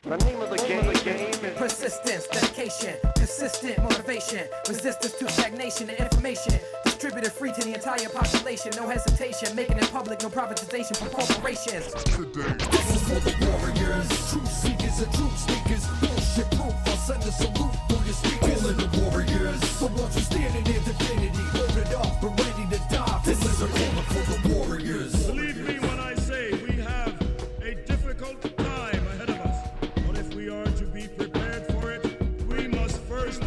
The name of the game is persistence, dedication, consistent motivation, resistance to stagnation and information, distributed free to the entire population, no hesitation, making it public, no privatization from corporations. This is for the warriors, truth seekers and truth speakers, bullshit proof. I'll send a salute for your speakers. Calling the warriors, the ones who stand in infinity, loaded up and ready to die. This is a call for the warriors. Believe me when I say we have a difficult time ahead of us. But if we are to be prepared for it, we must first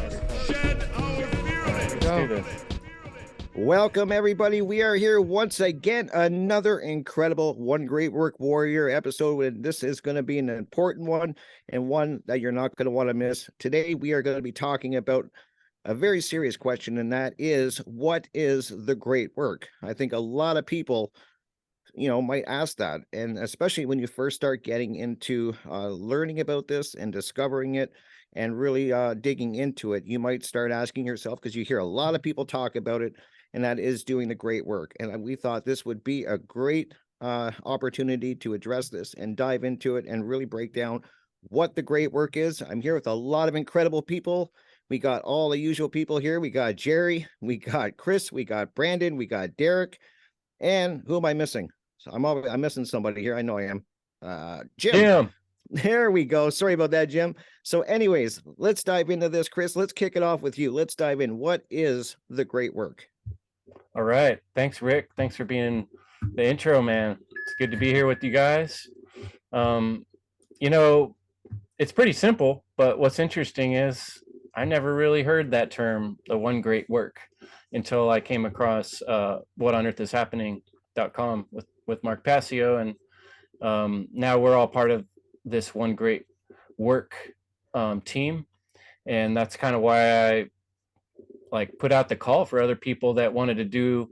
shed our fear of it. Let's do this. Welcome, everybody. We are here once again, another incredible One Great Work Warrior episode. And this is going to be an important one and one that you're not going to want to miss. Today, we are going to be talking about a very serious question, and that is, what is the great work? I think a lot of people, might ask that. And especially when you first start getting into learning about this and discovering it and really digging into it, you might start asking yourself, because you hear a lot of people talk about it, and that is doing the great work. And we thought this would be a great opportunity to address this and dive into it and really break down what the great work is. I'm here with a lot of incredible people. We got all the usual people here. We got Jerry, we got Chris, we got Brandon, we got Derek, and who am I missing? So I'm missing somebody here. I know I am. Jim. There we go. Sorry about that, Jim. So anyways, let's dive into this. Chris, let's kick it off with you. Let's dive in. What is the great work? All right. Thanks, Rick. Thanks for being the intro, man. It's good to be here with you guys. It's pretty simple, but what's interesting is I never really heard that term, the one great work, until I came across whatonearthishappening.com with Mark Passio. And now we're all part of this one great work team. And that's kind of why I put out the call for other people that wanted to do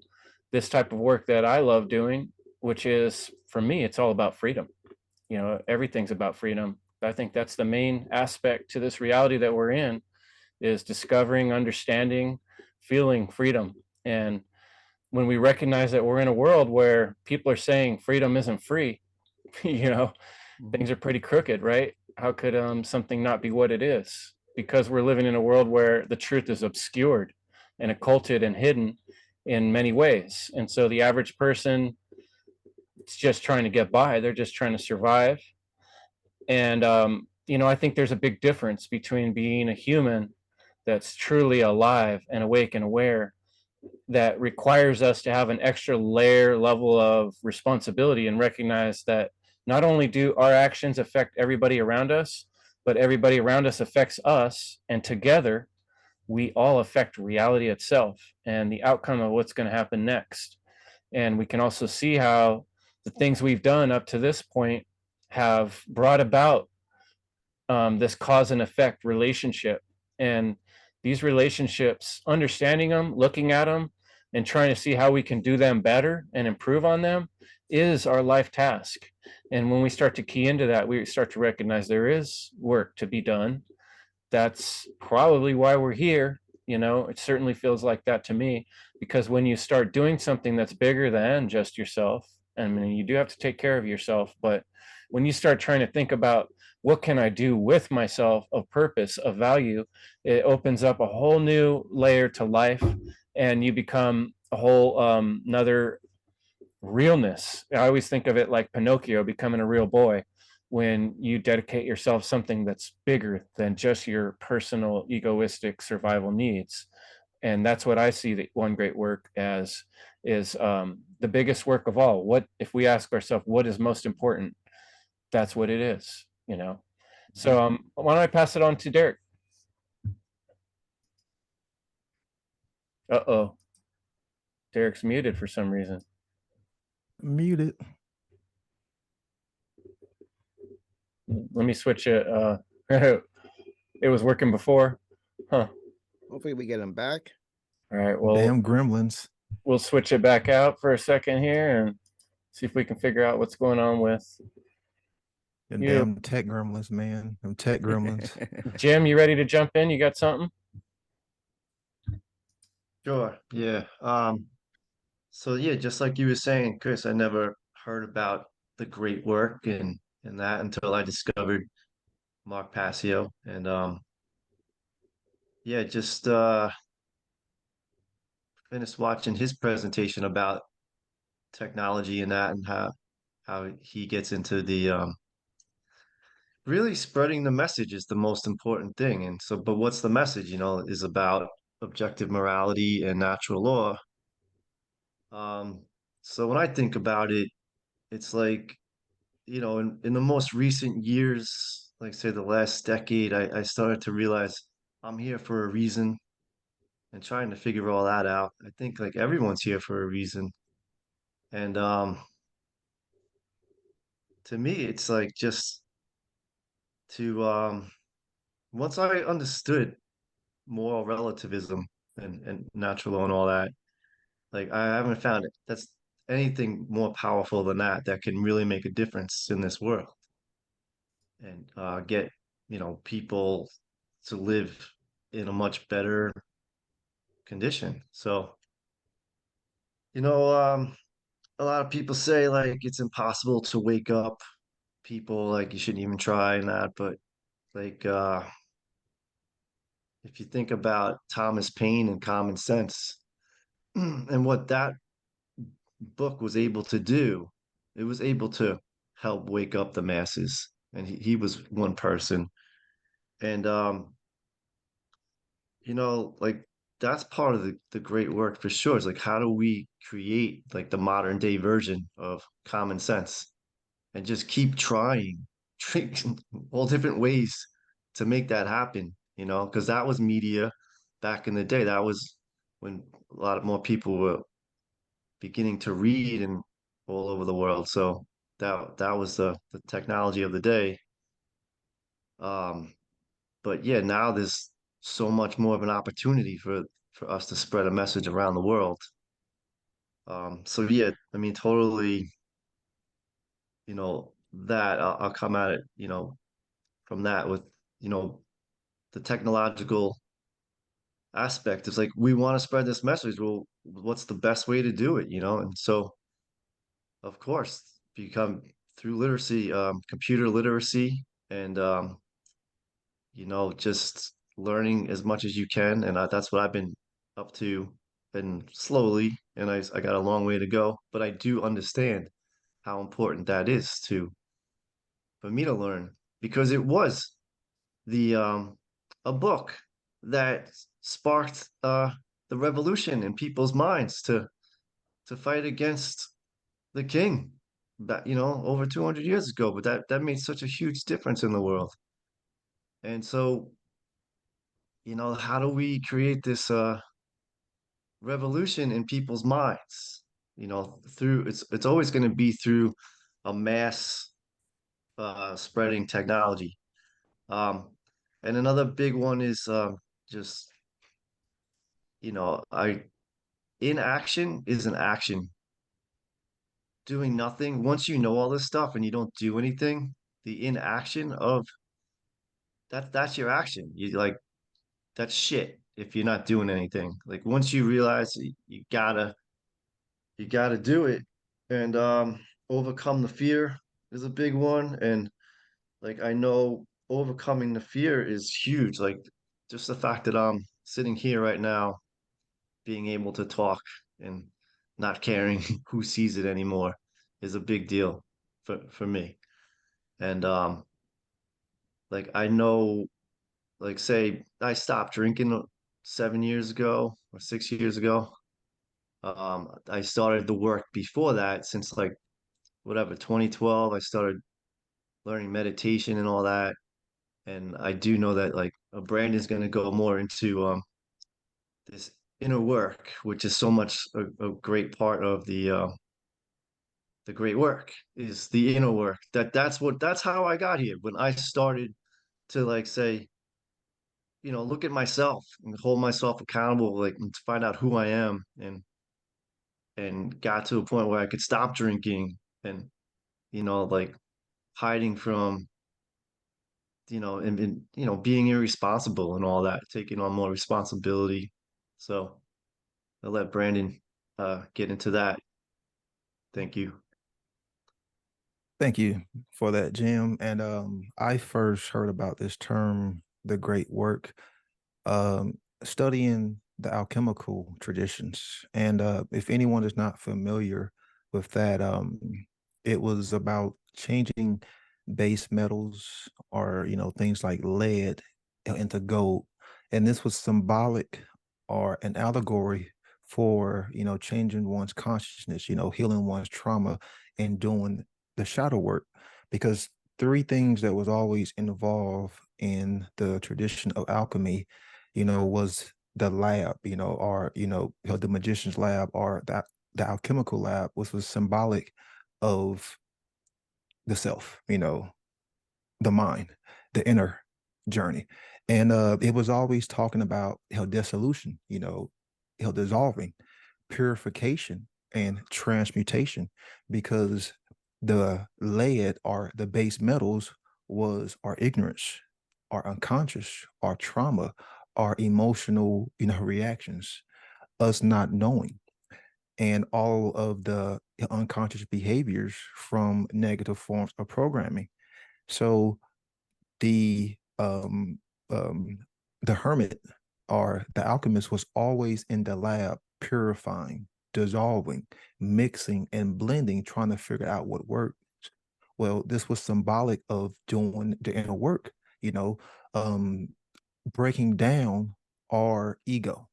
this type of work that I love doing, which is, for me, it's all about freedom. Everything's about freedom. I think that's the main aspect to this reality that we're in, is discovering, understanding, feeling freedom. And when we recognize that we're in a world where people are saying freedom isn't free, things are pretty crooked, right? How could something not be what it is? Because we're living in a world where the truth is obscured and occulted and hidden in many ways. And so the average person is just trying to get by. They're just trying to survive. And, I think there's a big difference between being a human that's truly alive and awake and aware, that requires us to have an extra level of responsibility and recognize that not only do our actions affect everybody around us, but everybody around us affects us, and together we all affect reality itself and the outcome of what's going to happen next. And we can also see how the things we've done up to this point have brought about this cause and effect relationship. And these relationships, understanding them, looking at them, and trying to see how we can do them better and improve on them is our life task. And when we start to key into that, we start to recognize there is work to be done. That's probably why we're here. It certainly feels like that to me, because when you start doing something that's bigger than just yourself, I mean, you do have to take care of yourself, but when you start trying to think about what can I do with myself of purpose, of value, it opens up a whole new layer to life, and you become a whole another realness. I always think of it like Pinocchio becoming a real boy, when you dedicate yourself something that's bigger than just your personal egoistic survival needs. And that's what I see the one great work as, is the biggest work of all. What if we ask ourselves what is most important? That's what it is. So why don't I pass it on to Derek? Derek's muted for some reason. Muted. Let me switch it. It was working before. Hopefully we get him back. All right. Well, damn gremlins. We'll switch it back out for a second here and see if we can figure out what's going on with The damn tech gremlins, man. Them tech gremlins. Jim, you ready to jump in? You got something? Sure. Yeah. So yeah, just like you were saying, Chris, I never heard about the great work and that until I discovered Mark Passio, and yeah, just finished watching his presentation about technology and that, and how he gets into the really spreading the message is the most important thing. And so, but what's the message? Is about objective morality and natural law. Um, so when I think about it, it's like, in the most recent years, like say the last decade, I started to realize I'm here for a reason and trying to figure all that out. I think like everyone's here for a reason. And to me, it's like just to once I understood moral relativism and natural law and all that, like I haven't found it that's anything more powerful than that can really make a difference in this world and get, people to live in a much better condition. So, you know, um, a lot of people say like it's impossible to wake up people, like you shouldn't even try and that, but like if you think about Thomas Paine and Common Sense and what that book was able to do, it was able to help wake up the masses. And he was one person. And like that's part of the great work for sure. It's like how do we create like the modern day version of common sense and just keep trying all different ways to make that happen, because that was media back in the day. That was when a lot of more people were beginning to read and all over the world. So that was the technology of the day. Um, but yeah, now there's so much more of an opportunity for us to spread a message around the world. So yeah, I mean, totally, that I'll come at it, from that with, you know, the technological aspect. It's like we want to spread this message. Well, what's the best way to do it, And so, of course, become through literacy, computer literacy, and just learning as much as you can. And that's what I've been up to, and slowly, and I got a long way to go, but I do understand how important that is to for me to learn because it was the a book that sparked the revolution in people's minds to fight against the king that over 200 years ago, but that made such a huge difference in the world. And so, how do we create this revolution in people's minds? Through it's always going to be through a mass spreading technology. And another big one is just I inaction is an action. Doing nothing. Once you know all this stuff and you don't do anything, the inaction of that's your action. You like that's shit if you're not doing anything. Like once you realize you gotta do it and overcome the fear is a big one. And like I know overcoming the fear is huge. Like just the fact that I'm sitting here right now, being able to talk and not caring who sees it anymore is a big deal for me. And like I know, like say I stopped drinking 7 years ago or 6 years ago. I started the work before that since like whatever 2012. I started learning meditation and all that. And I do know that like Brandon's going to go more into this inner work, which is so much a great part of the great work is the inner work. That's how I got here. When I started to like say, look at myself and hold myself accountable, like and to find out who I am and got to a point where I could stop drinking and like hiding from and being irresponsible and all that, taking on more responsibility. So I'll let Brandon get into that. Thank you. Thank you for that, Jim. And I first heard about this term, the great work, studying the alchemical traditions. And if anyone is not familiar with that, it was about changing base metals or things like lead into gold. And this was symbolic or an allegory for changing one's consciousness, healing one's trauma and doing the shadow work. Because three things that was always involved in the tradition of alchemy, was the lab, or the magician's lab, or the alchemical lab, which was symbolic of the self, the mind, the inner journey. And it was always talking about dissolution, dissolving, purification, and transmutation, because the lead or the base metals was our ignorance, our unconscious, our trauma, our emotional, reactions, us not knowing, and all of the unconscious behaviors from negative forms of programming. So the um um the hermit or the alchemist was always in the lab purifying, dissolving, mixing, and blending, trying to figure out what worked. Well, this was symbolic of doing the inner work, you know, um, breaking down our ego,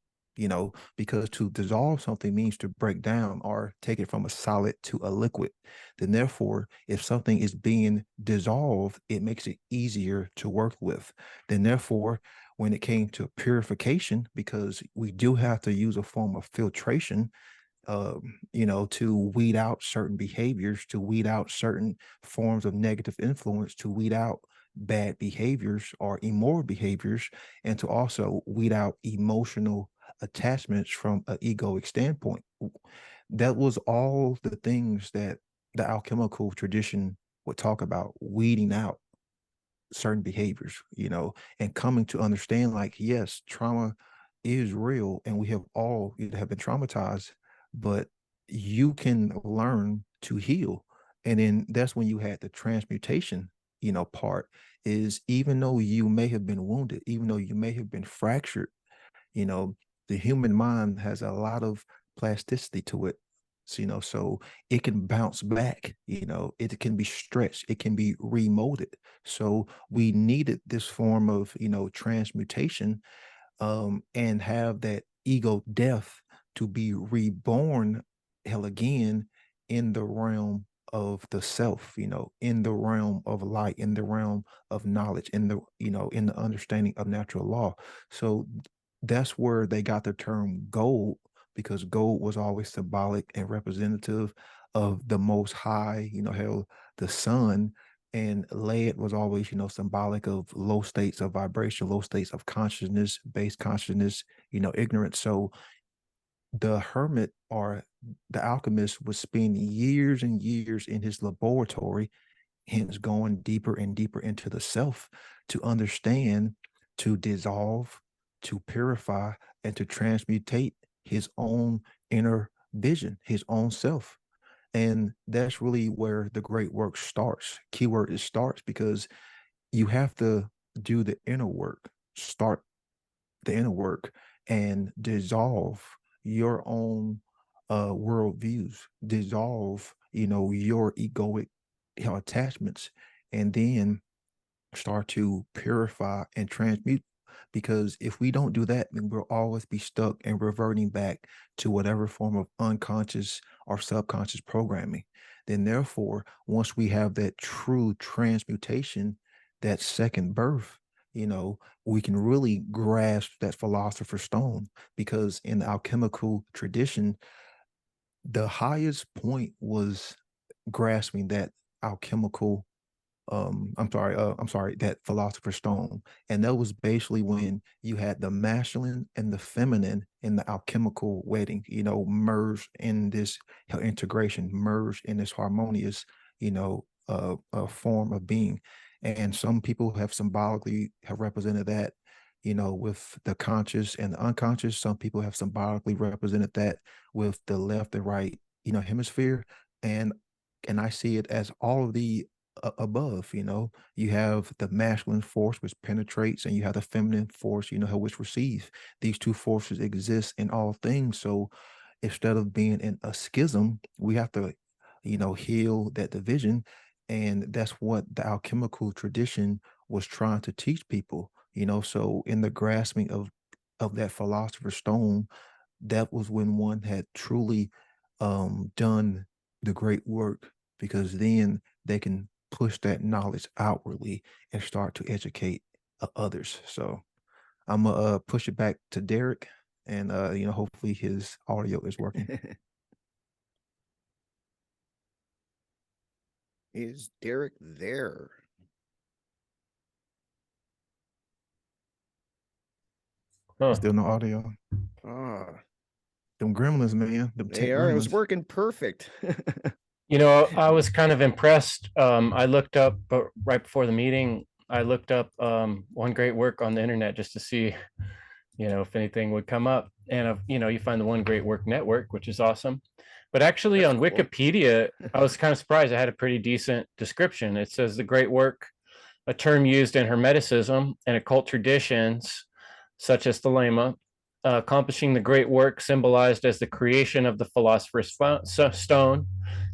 because to dissolve something means to break down or take it from a solid to a liquid. Then, therefore, if something is being dissolved, it makes it easier to work with. Then, therefore, when it came to purification, because we do have to use a form of filtration, to weed out certain behaviors, to weed out certain forms of negative influence, to weed out bad behaviors or immoral behaviors, and to also weed out emotional attachments from an egoic standpoint. That was all the things that the alchemical tradition would talk about, weeding out certain behaviors, and coming to understand, like, yes, trauma is real and we have all have been traumatized, but you can learn to heal. And then that's when you had the transmutation, part, is even though you may have been wounded, even though you may have been fractured, you know, the human mind has a lot of plasticity to it. So, so it can bounce back, it can be stretched, it can be remolded. So we needed this form of, transmutation, and have that ego death to be reborn hell again in the realm of the self, in the realm of light, in the realm of knowledge, in the, in the understanding of natural law. So that's where they got the term gold, because gold was always symbolic and representative of the most high, hell, the sun. And lead was always, symbolic of low states of vibration, low states of consciousness, base consciousness, ignorance. So the hermit or the alchemist would spend years and years in his laboratory, hence going deeper and deeper into the self to understand, to dissolve, to purify, and to transmutate his own inner vision, his own self. And that's really where the great work starts. Keyword is starts, because you have to do the inner work, start the inner work, and dissolve your own worldviews, dissolve, your egoic attachments, and then start to purify and transmute. Because if we don't do that, then we'll always be stuck and reverting back to whatever form of unconscious or subconscious programming. Then, therefore, once we have that true transmutation, that second birth, we can really grasp that philosopher's stone. Because in the alchemical tradition, the highest point was grasping that alchemical I'm sorry, that philosopher's stone. And that was basically when you had the masculine and the feminine in the alchemical wedding, merged in this integration, merged in this harmonious, form of being. And some people have symbolically have represented that, with the conscious and the unconscious. Some people have symbolically represented that with the left and right, hemisphere. And and I see it as all of the above. You know, you have the masculine force which penetrates, and you have the feminine force, you know, which receives. These two forces exist in all things. So instead of being in a schism, we have to, you know, heal that division. And that's what the alchemical tradition was trying to teach people, you know. So in the grasping of that philosopher's stone, that was when one had truly done the great work, because then they can push that knowledge outwardly and start to educate others. So I'm gonna push it back to Derek, and you know, hopefully his audio is working. Is Derek there? Huh. Still no audio. Ah, Them gremlins, man. Them they tech are. It was gremlins. working perfect. You know, I was kind of impressed. I looked up, but right before the meeting, I looked up one great work on the internet just to see, you know, if anything would come up. And you know, you find the One Great Work Network, which is awesome. But actually, That's on cool. Wikipedia, I was kind of surprised. I had a pretty decent description. It says the great work, a term used in Hermeticism and occult traditions, such as Thelema, accomplishing the great work symbolized as the creation of the philosopher's stone,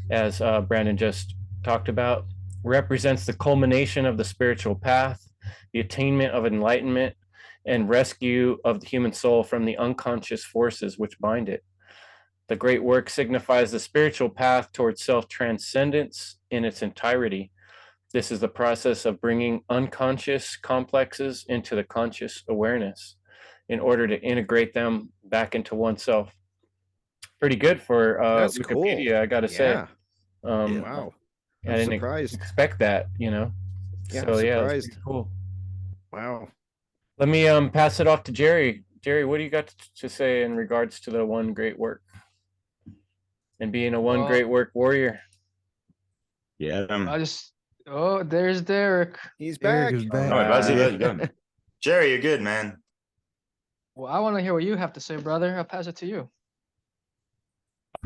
as Brandon just talked about, represents the culmination of the spiritual path, the attainment of enlightenment, and rescue of the human soul from the unconscious forces which bind it. The great work signifies the spiritual path towards self-transcendence in its entirety. This is the process of bringing unconscious complexes into the conscious awareness in order to integrate them back into oneself. Pretty good for That's cool. Wikipedia, I gotta say. Yeah. Wow. I I'm didn't surprised. expect that, you know. Yeah, So I'm yeah, it's surprised. pretty cool. Wow. Let me pass it off to Jerry. Jerry, what do you got to say in regards to the one great work and being a one Well, great work warrior? Yeah. oh, there's Derek. He's Derek back. is back. No, advise you go. Jerry, you're good, man. Well, I want to hear what you have to say, brother. I'll pass it to you.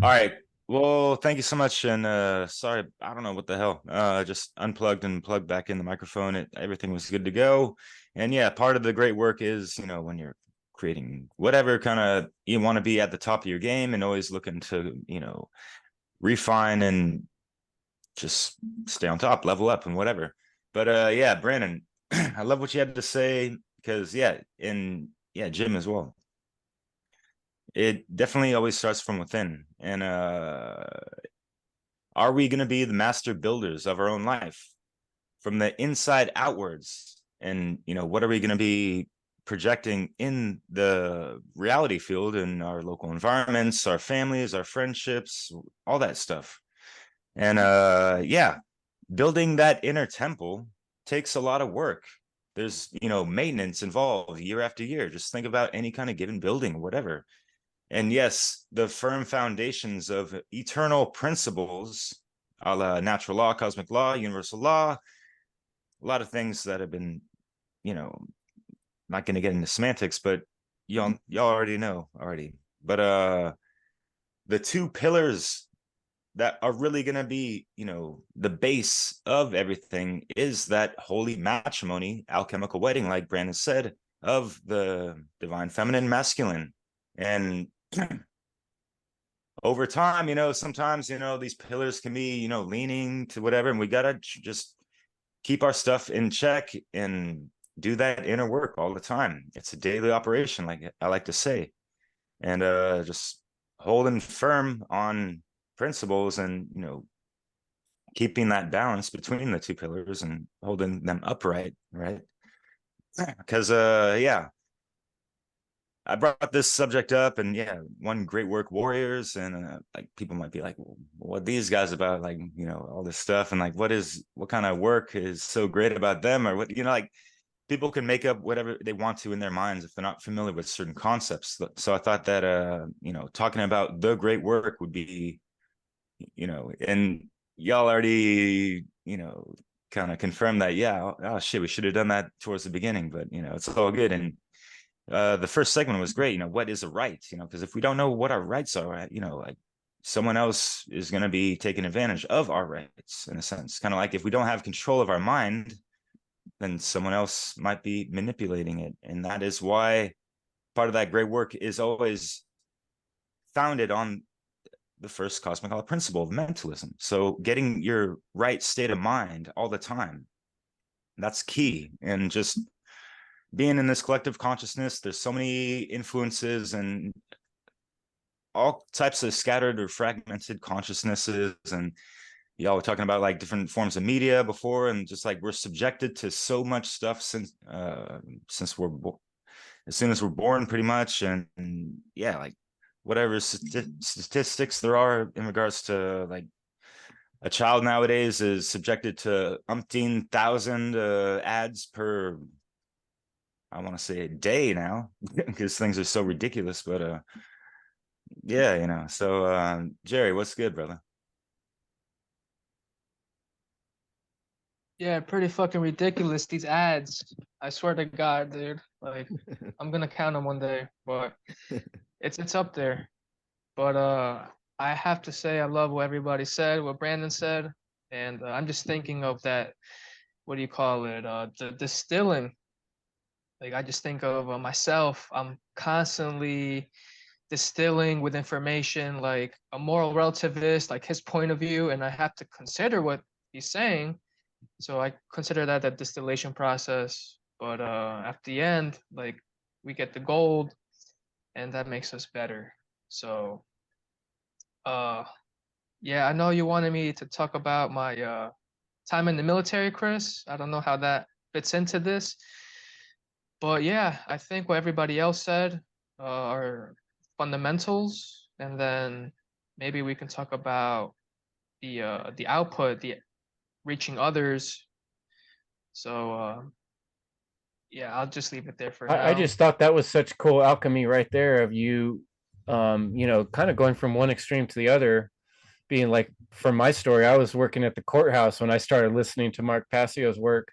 All right. Well, thank you so much. And sorry, I don't know what the hell. Just unplugged and plugged back in the microphone. Everything was good to go. And yeah, part of the great work is, you know, when you're creating whatever kind of you want to be at the top of your game and always looking to, you know, refine and just stay on top, level up and whatever. But yeah, Brandon, I love what you had to say, because yeah, and yeah, Jim as well. It definitely always starts from within. And are we going to be the master builders of our own life from the inside outwards? And, you know, what are we going to be projecting in the reality field, in our local environments, our families, our friendships, all that stuff? And yeah, building that inner temple takes a lot of work. There's, you know, maintenance involved year after year. Just think about any kind of given building, whatever. And yes, the firm foundations of eternal principles, a la natural law, cosmic law, universal law, a lot of things that have been, you know, not going to get into semantics, but y'all already know already. But the two pillars that are really going to be, you know, the base of everything is that holy matrimony, alchemical wedding, like Brandon said, of the divine feminine, masculine. And over time, you know, sometimes, you know, these pillars can be, you know, leaning to whatever, and we got to just keep our stuff in check and do that inner work all the time. It's a daily operation, like I like to say, and just holding firm on principles and, you know, keeping that balance between the two pillars and holding them upright, right? Because yeah, I brought this subject up, and yeah, one great work warriors, and like people might be like, well, what these guys about, like, you know, all this stuff, and like what kind of work is so great about them, or what, you know, like people can make up whatever they want to in their minds if they're not familiar with certain concepts. So I thought that you know, talking about the great work would be, you know, and y'all already, you know, kind of confirmed that, yeah, oh shit, we should have done that towards the beginning, but you know, it's all good. And the first segment was great. You know, what is a right? You know, because if we don't know what our rights are, you know, like someone else is going to be taking advantage of our rights, in a sense. Kind of like if we don't have control of our mind, then someone else might be manipulating it. And that is why part of that great work is always founded on the first cosmic principle of mentalism. So getting your right state of mind all the time, that's key. And just being in this collective consciousness, there's so many influences and all types of scattered or fragmented consciousnesses. And y'all were talking about like different forms of media before, and just like we're subjected to so much stuff since we're as soon as we're born, pretty much. And yeah, like whatever statistics there are in regards to like a child nowadays is subjected to umpteen thousand ads per, I want to say, a day now, because things are so ridiculous. But yeah, you know. So Jerry, what's good, brother? Yeah, pretty fucking ridiculous, these ads. I swear to God, dude. Like, I'm gonna count them one day, but it's up there. But I have to say I love what everybody said, what Brandon said, and I'm just thinking of that. What do you call it? The distilling. Like, I just think of myself. I'm constantly distilling with information, like a moral relativist, like his point of view, and I have to consider what he's saying. So I consider that the distillation process. But at the end, like, we get the gold, and that makes us better. So yeah, I know you wanted me to talk about my time in the military, Chris. I don't know how that fits into this, but yeah, I think what everybody else said are fundamentals, and then maybe we can talk about the output, the reaching others. So yeah, I'll just leave it there for I now. just thought that was such cool alchemy right there of you, you know, kind of going from one extreme to the other. Being like, from my story, I was working at the courthouse when I started listening to Mark Passio's work,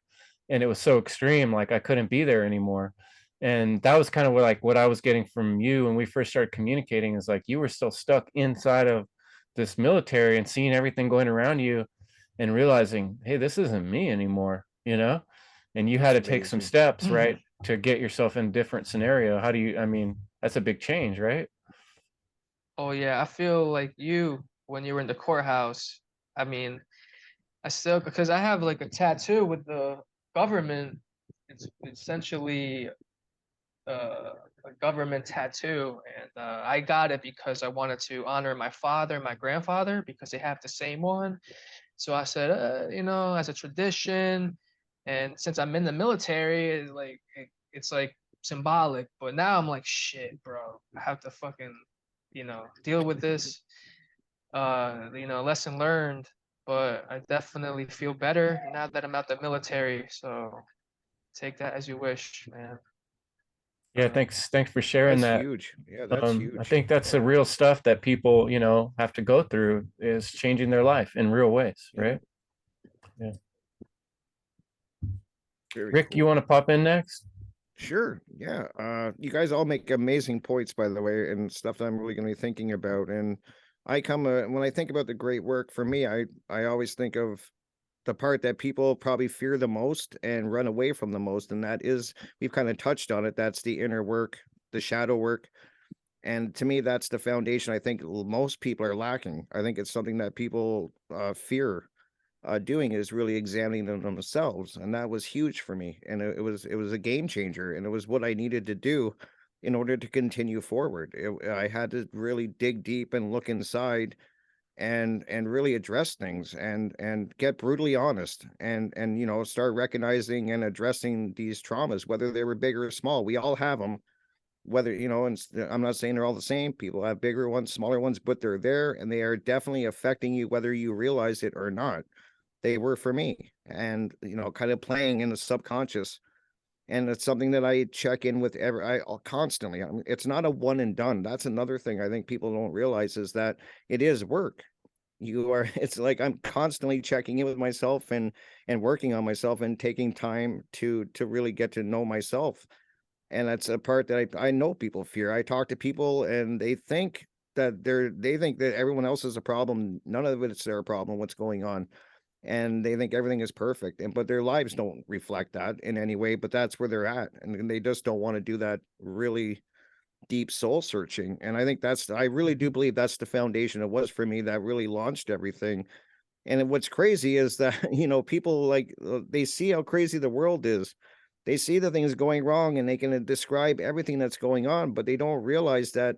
and it was so extreme, like I couldn't be there anymore. And that was kind of what I was getting from you when we first started communicating, is like you were still stuck inside of this military and seeing everything going around you and realizing, hey, this isn't me anymore, you know? And you had to take some steps, right, to get yourself in a different scenario. How do you, I mean, that's a big change, right? Oh yeah, I feel like you when you were in the courthouse. I mean, I still, because I have like a tattoo with the government. It's essentially a government tattoo, and I got it because I wanted to honor my father and my grandfather because they have the same one. So I said, you know, as a tradition, and since I'm in the military, it's like symbolic. But now I'm like, shit, bro, I have to fucking, you know, deal with this. You know, lesson learned. But I definitely feel better now that I'm out the military. So take that as you wish, man. Yeah, Uh, thanks for sharing That's that. huge. Yeah, that's I huge. think that's the real stuff that people, you know, have to go through, is changing their life in real ways, Yeah. right? Yeah. Very Rick, you cool. want to pop in next? Sure. Yeah. You guys all make amazing points, by the way, and stuff that I'm really going to be thinking about. And when I think about the great work, for me, I always think of the part that people probably fear the most and run away from the most, and that is, we've kind of touched on it. That's the inner work, the shadow work. And to me, that's the foundation I think most people are lacking. I think it's something that people fear doing, is really examining them themselves, and that was huge for me. And it was a game changer, and it was what I needed to do in order to continue forward. I had to really dig deep and look inside and really address things and get brutally honest and you know, start recognizing and addressing these traumas, whether they were big or small. We all have them, whether, you know, and I'm not saying they're all the same. People have bigger ones, smaller ones, but they're there, and they are definitely affecting you whether you realize it or not. They were for me, and you know, kind of playing in the subconscious. And it's something that I check in with constantly. I mean, it's not a one and done. That's another thing I think people don't realize, is that it is work. You are, it's like I'm constantly checking in with myself and working on myself and taking time to really get to know myself. And that's a part that I know people fear. I talk to people and they think that they think that everyone else is a problem. None of it's their problem, what's going on. And they think everything is perfect. But their lives don't reflect that in any way, but that's where they're at. And they just don't want to do that really deep soul searching. And I think I really do believe that's the foundation it was for me that really launched everything. And what's crazy is that, people like they see how crazy the world is. They see the things going wrong and they can describe everything that's going on, but they don't realize that,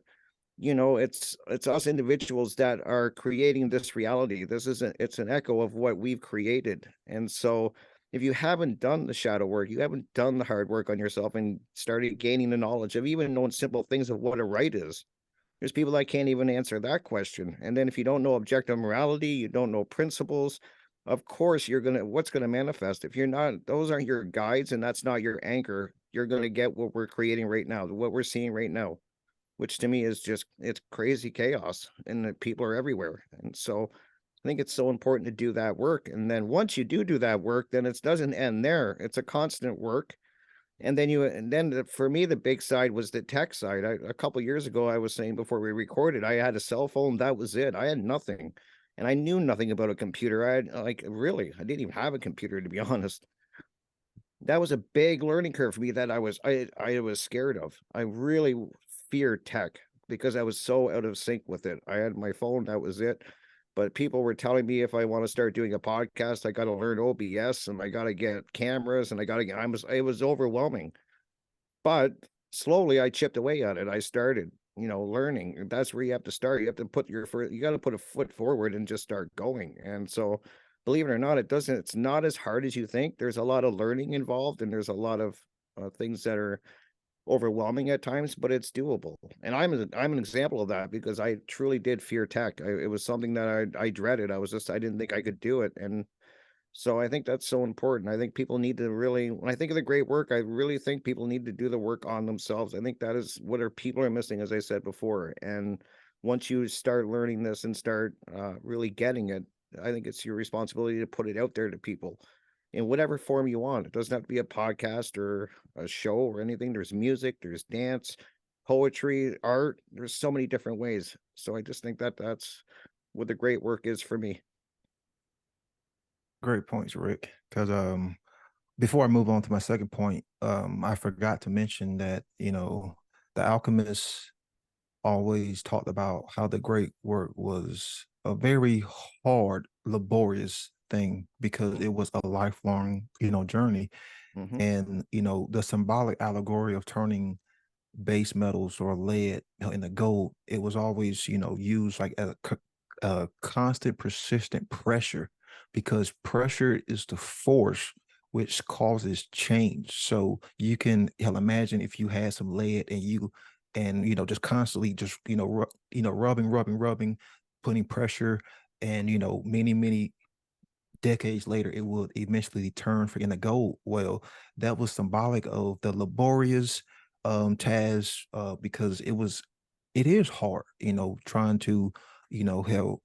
it's us individuals that are creating this reality. It's an echo of what we've created. And so if you haven't done the shadow work, you haven't done the hard work on yourself and started gaining the knowledge of even knowing simple things of what a right is. There's people that can't even answer that question. And then if you don't know objective morality, you don't know principles, of course what's gonna manifest. If you're not, those aren't your guides and that's not your anchor, you're gonna get what we're creating right now, what we're seeing right now, which to me is just, it's crazy chaos and the people are everywhere. And so I think it's so important to do that work. And then once you do that work, then it doesn't end there. It's a constant work. And then for me, the big side was the tech side. A couple years ago, I was saying before we recorded, I had a cell phone. That was it. I had nothing. And I knew nothing about a computer. I didn't even have a computer, to be honest. That was a big learning curve for me that I was scared of. I really feared tech because I was so out of sync with it. I had my phone, that was it. But people were telling me if I want to start doing a podcast, I got to learn OBS and I got to get cameras and it was overwhelming. But slowly I chipped away at it. I started, learning. That's where you have to start. You have to you got to put a foot forward and just start going. And so, believe it or not, it's not as hard as you think. There's a lot of learning involved and there's a lot of things that are overwhelming at times, but it's doable. And I'm an example of that because I truly did fear tech. It was something that I dreaded. I didn't think I could do it. And so I think that's so important. I think people need to really, when I think of the great work, I really think people need to do the work on themselves. I think that is what people are missing, as I said before. And once you start learning this and start really getting it, I think it's your responsibility to put it out there to people in whatever form you want. It doesn't have to be a podcast or a show or anything. There's music, there's dance, poetry, art. There's so many different ways. So I just think that that's what the great work is for me. Great points, Rick. Because before I move on to my second point, I forgot to mention that, the alchemists always talked about how the great work was a very hard, laborious thing because it was a lifelong, journey. Mhm. And, the symbolic allegory of turning base metals or lead into gold, it was always, used like a constant, persistent pressure because pressure is the force which causes change. So you can imagine if you had some lead and just constantly just rubbing, putting pressure, and many decades later it would eventually turn for into gold. Well, that was symbolic of the laborious task because it is hard, trying to help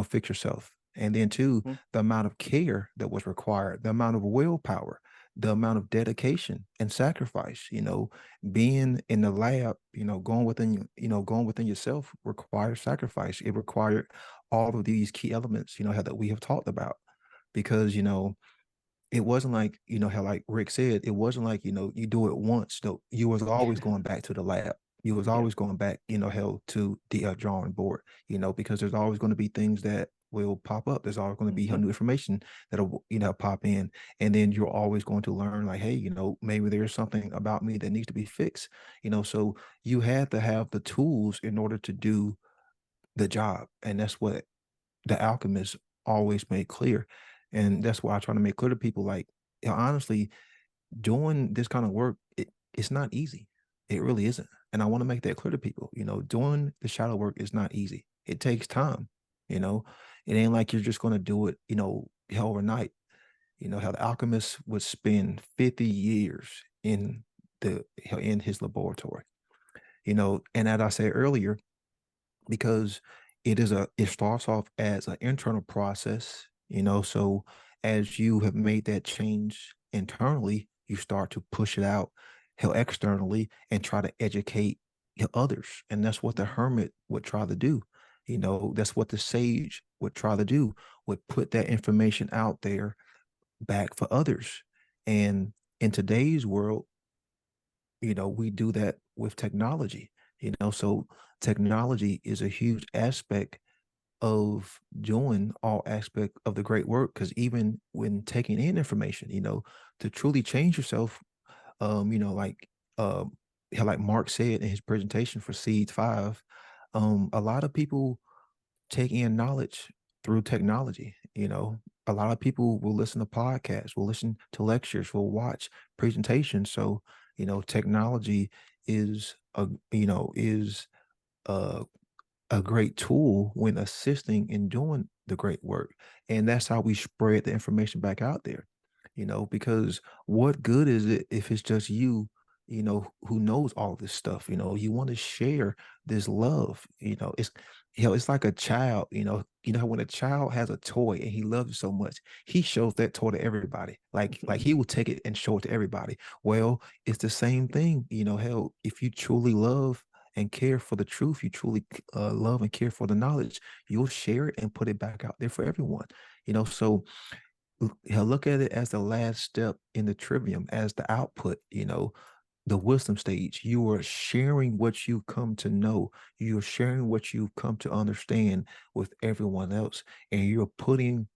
fix yourself. And then too, the amount of care that was required, the amount of willpower, the amount of dedication and sacrifice, being in the lab, going within yourself requires sacrifice. It required all of these key elements, that we have talked about, because, it wasn't like, how like Rick said, it wasn't like, you do it once. No, you was always going back to the lab. You was always going back, hell to the drawing board, because there's always going to be things that will pop up. There's always going to be new information that'll, pop in. And then you're always going to learn like, hey, maybe there's something about me that needs to be fixed, so you had to have the tools in order to do the job. And that's what the alchemists always made clear. And that's why I try to make clear to people, like, honestly, doing this kind of work, it's not easy. It really isn't. And I want to make that clear to people, doing the shadow work is not easy. It takes time, it ain't like you're just going to do it, overnight. How the alchemist would spend 50 years in his laboratory, and as I said earlier, because it starts off as an internal process, so as you have made that change internally, you start to push it out externally and try to educate others. And that's what the hermit would try to do. That's what the sage would try to do, would put that information out there back for others. And in today's world, we do that with technology, so technology is a huge aspect of doing all aspect of the great work. Because even when taking in information, to truly change yourself, like like Mark said in his presentation for Seed 5, a lot of people take in knowledge through technology. A lot of people will listen to podcasts, will listen to lectures, will watch presentations. So, technology is a a great tool when assisting in doing the great work. And that's how we spread the information back out there, because what good is it if it's just you, who knows all this stuff? You want to share this love, it's like a child, how when a child has a toy and he loves it so much, he shows that toy to everybody. Like he will take it and show it to everybody. Well, it's the same thing, hell, if you truly love and care for the truth, you truly love and care for the knowledge, you'll share it and put it back out there for everyone. So look at it as the last step in the trivium, as the output, the wisdom stage. You are sharing what you've come to know. You're sharing what you've come to understand with everyone else, and you're putting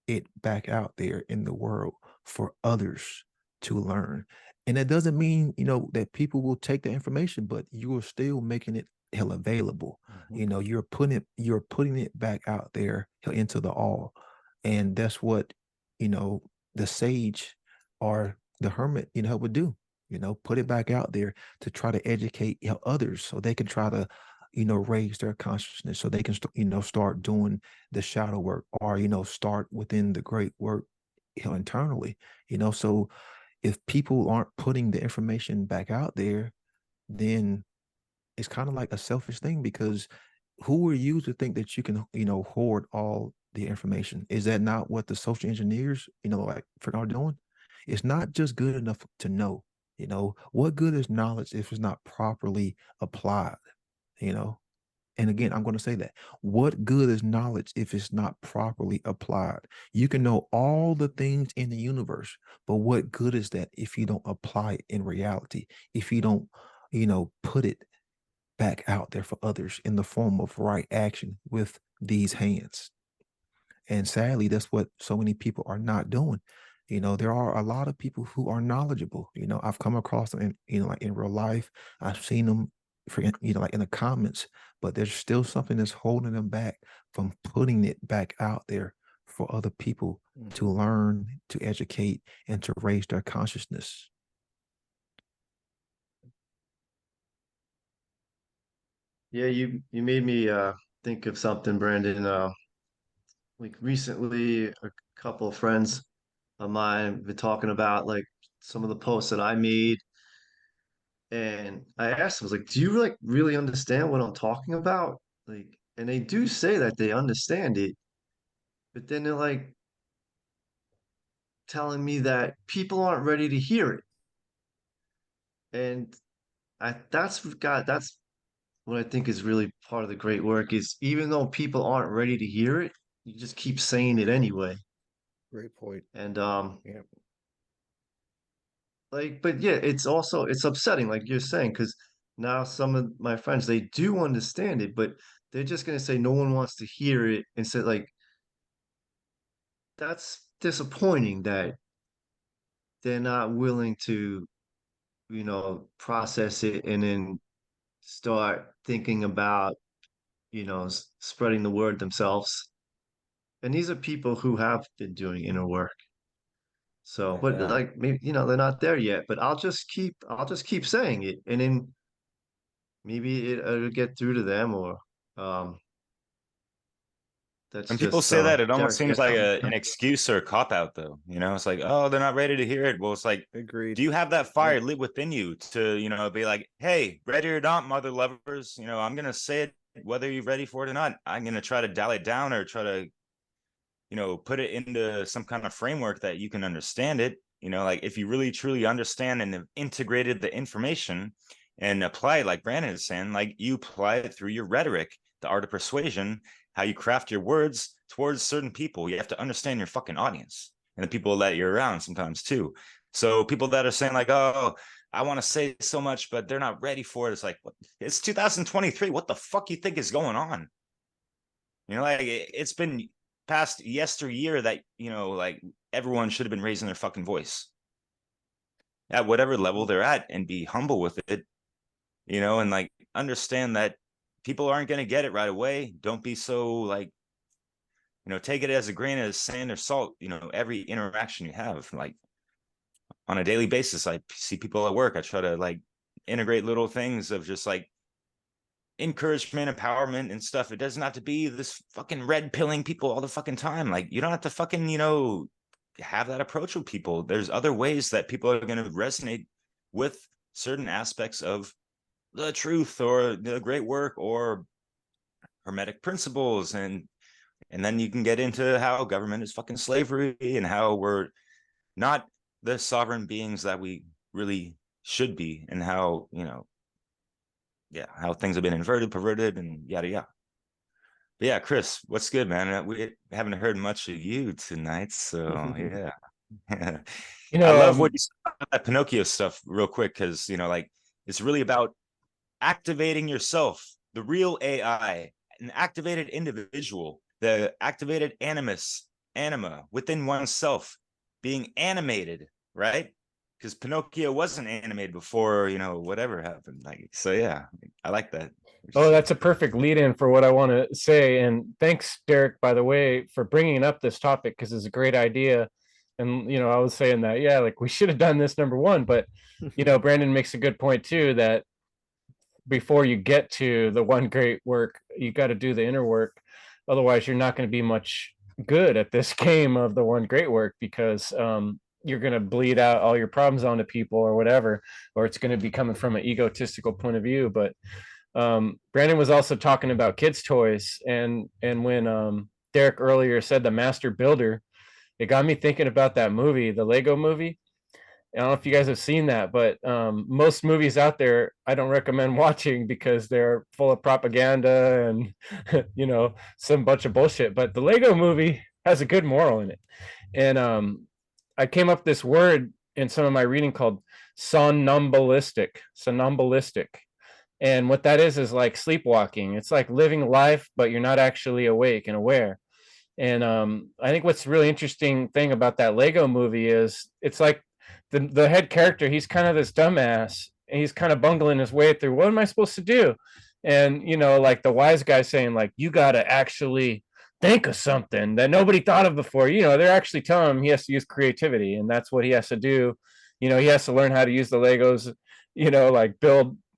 it back out there in the world for others to learn. And that doesn't mean, that people will take the information, but you are still making it hell available. You're putting it back out there into the all. And that's what, the sage or the hermit, would do, put it back out there to try to educate others so they can try to, raise their consciousness, so they can, start doing the shadow work, or, start within the great work, internally, so if people aren't putting the information back out there, then it's kind of like a selfish thing, because who are you to think that you can, hoard all the information? Is that not what the social engineers, like are doing? It's not just good enough to know, what good is knowledge if it's not properly applied, you know? And again, I'm going to say that. What good is knowledge if it's not properly applied? You can know all the things in the universe, but what good is that if you don't apply it in reality? If you don't, put it back out there for others in the form of right action with these hands? And sadly, that's what so many people are not doing. There are a lot of people who are knowledgeable. I've come across them like in real life. I've seen them for, like in the comments, but there's still something that's holding them back from putting it back out there for other people to learn, to educate, and to raise their consciousness. Yeah, you made me think of something, Brandon. Like recently, a couple of friends of mine been talking about like some of the posts that I made, and I asked them, I was like, "Do you like really understand what I'm talking about?" Like, and they do say that they understand it, but then they're like telling me that people aren't ready to hear it, and that's what I think is really part of the great work is even though people aren't ready to hear it, you just keep saying it anyway. Great point. And Yeah. like, but yeah, it's upsetting, like you're saying, because now some of my friends they do understand it, but they're just gonna say no one wants to hear it and say like that's disappointing that they're not willing to, process it and then start thinking about, spreading the word themselves. And these are people who have been doing inner work. So, but Yeah. like maybe, they're not there yet, but I'll just keep saying it and then maybe it'll get through to them or um that's When people just say that, it almost Derek, yeah, seems like tell me. an excuse or a cop out, though. It's like, oh, they're not ready to hear it. Well, it's like, Agreed. do you have that Yeah. fire lit within you to, be like, hey, ready or not, mother lovers, I'm gonna say it whether you're ready for it or not. I'm gonna try to dial it down or try to, put it into some kind of framework that you can understand it. Like if you really truly understand and have integrated the information and apply it like Brandon is saying, like you apply it through your rhetoric, the art of persuasion, how you craft your words towards certain people. You have to understand your fucking audience and the people that you're around sometimes too. So people that are saying like, oh, I want to say so much, but they're not ready for it. It's like, it's 2023. What the fuck you think is going on? You know, like it's been past yesteryear that, you know, like everyone should have been raising their fucking voice at whatever level they're at and be humble with it, you know, and like understand that people aren't going to get it right away. Don't be so like, you know, take it as a grain of sand or salt, you know, every interaction you have, like on a daily basis. I see people at work. I try to like integrate little things of just like encouragement, empowerment and stuff. It doesn't have to be this fucking red pilling people all the fucking time. Like you don't have to fucking, you know, have that approach with people. There's other ways that people are going to resonate with certain aspects of the truth or the great work or hermetic principles. And then you can get into how government is fucking slavery and how we're not the sovereign beings that we really should be, and how, you know, yeah, how things have been inverted, perverted, and yada yada. But yeah, Chris, what's good, man? We haven't heard much of you tonight, so yeah. You know, I love what you said about that Pinocchio stuff real quick, because, you know, like it's really about activating yourself, the real AI, an activated individual, the activated anima within oneself being animated, right? Because Pinocchio wasn't animated before, you know, whatever happened. Like, so yeah, I like that. Oh, that's a perfect lead in for what I want to say. And thanks, Derek, by the way, for bringing up this topic, because it's a great idea. And, you know, I was saying that, yeah, like we should have done this number one, but, you know, Brandon makes a good point too, that before you get to the one great work, you got to do the inner work. Otherwise, you're not going to be much good at this game of the one great work, because you're going to bleed out all your problems onto people or whatever, or it's going to be coming from an egotistical point of view. But Brandon was also talking about kids' toys, and when Derek earlier said the master builder, it got me thinking about that movie, the Lego movie. I don't know if you guys have seen that, but most movies out there I don't recommend watching because they're full of propaganda and you know, some bunch of bullshit. But the Lego movie has a good moral in it. And I came up with this word in some of my reading called somnambulistic. And what that is like sleepwalking. It's like living life, but you're not actually awake and aware. And I think what's really interesting thing about that Lego movie is it's like the head character, he's kind of this dumbass and he's kind of bungling his way through, what am I supposed to do? And, you know, like the wise guy saying like, you got to actually think of something that nobody thought of before. You know, they're actually telling him he has to use creativity, and that's what he has to do. You know, he has to learn how to use the Legos, you know, like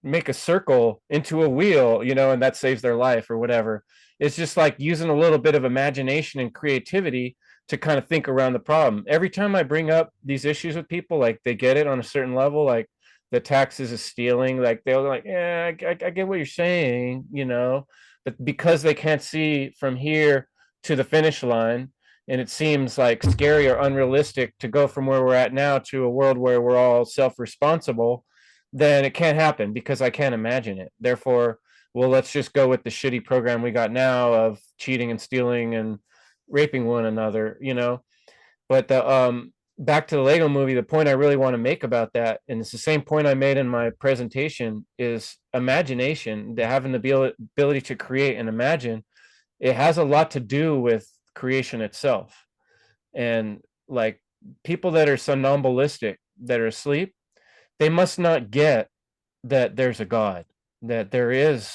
make a circle into a wheel, you know, and that saves their life or whatever. It's just like using a little bit of imagination and creativity to kind of think around the problem. Every time I bring up these issues with people, like they get it on a certain level, like the taxes is stealing, like they're like, yeah, I get what you're saying, you know, but because they can't see from here to the finish line, and it seems like scary or unrealistic to go from where we're at now to a world where we're all self-responsible, then it can't happen because I can't imagine it. Therefore, well, let's just go with the shitty program we got now of cheating and stealing and raping one another, you know. But the back to the Lego movie, the point I really want to make about that, and it's the same point I made in my presentation, is imagination, having the ability to create and imagine. It has a lot to do with creation itself. And like people that are somnambulistic, that are asleep, they must not get that there's a God, that there is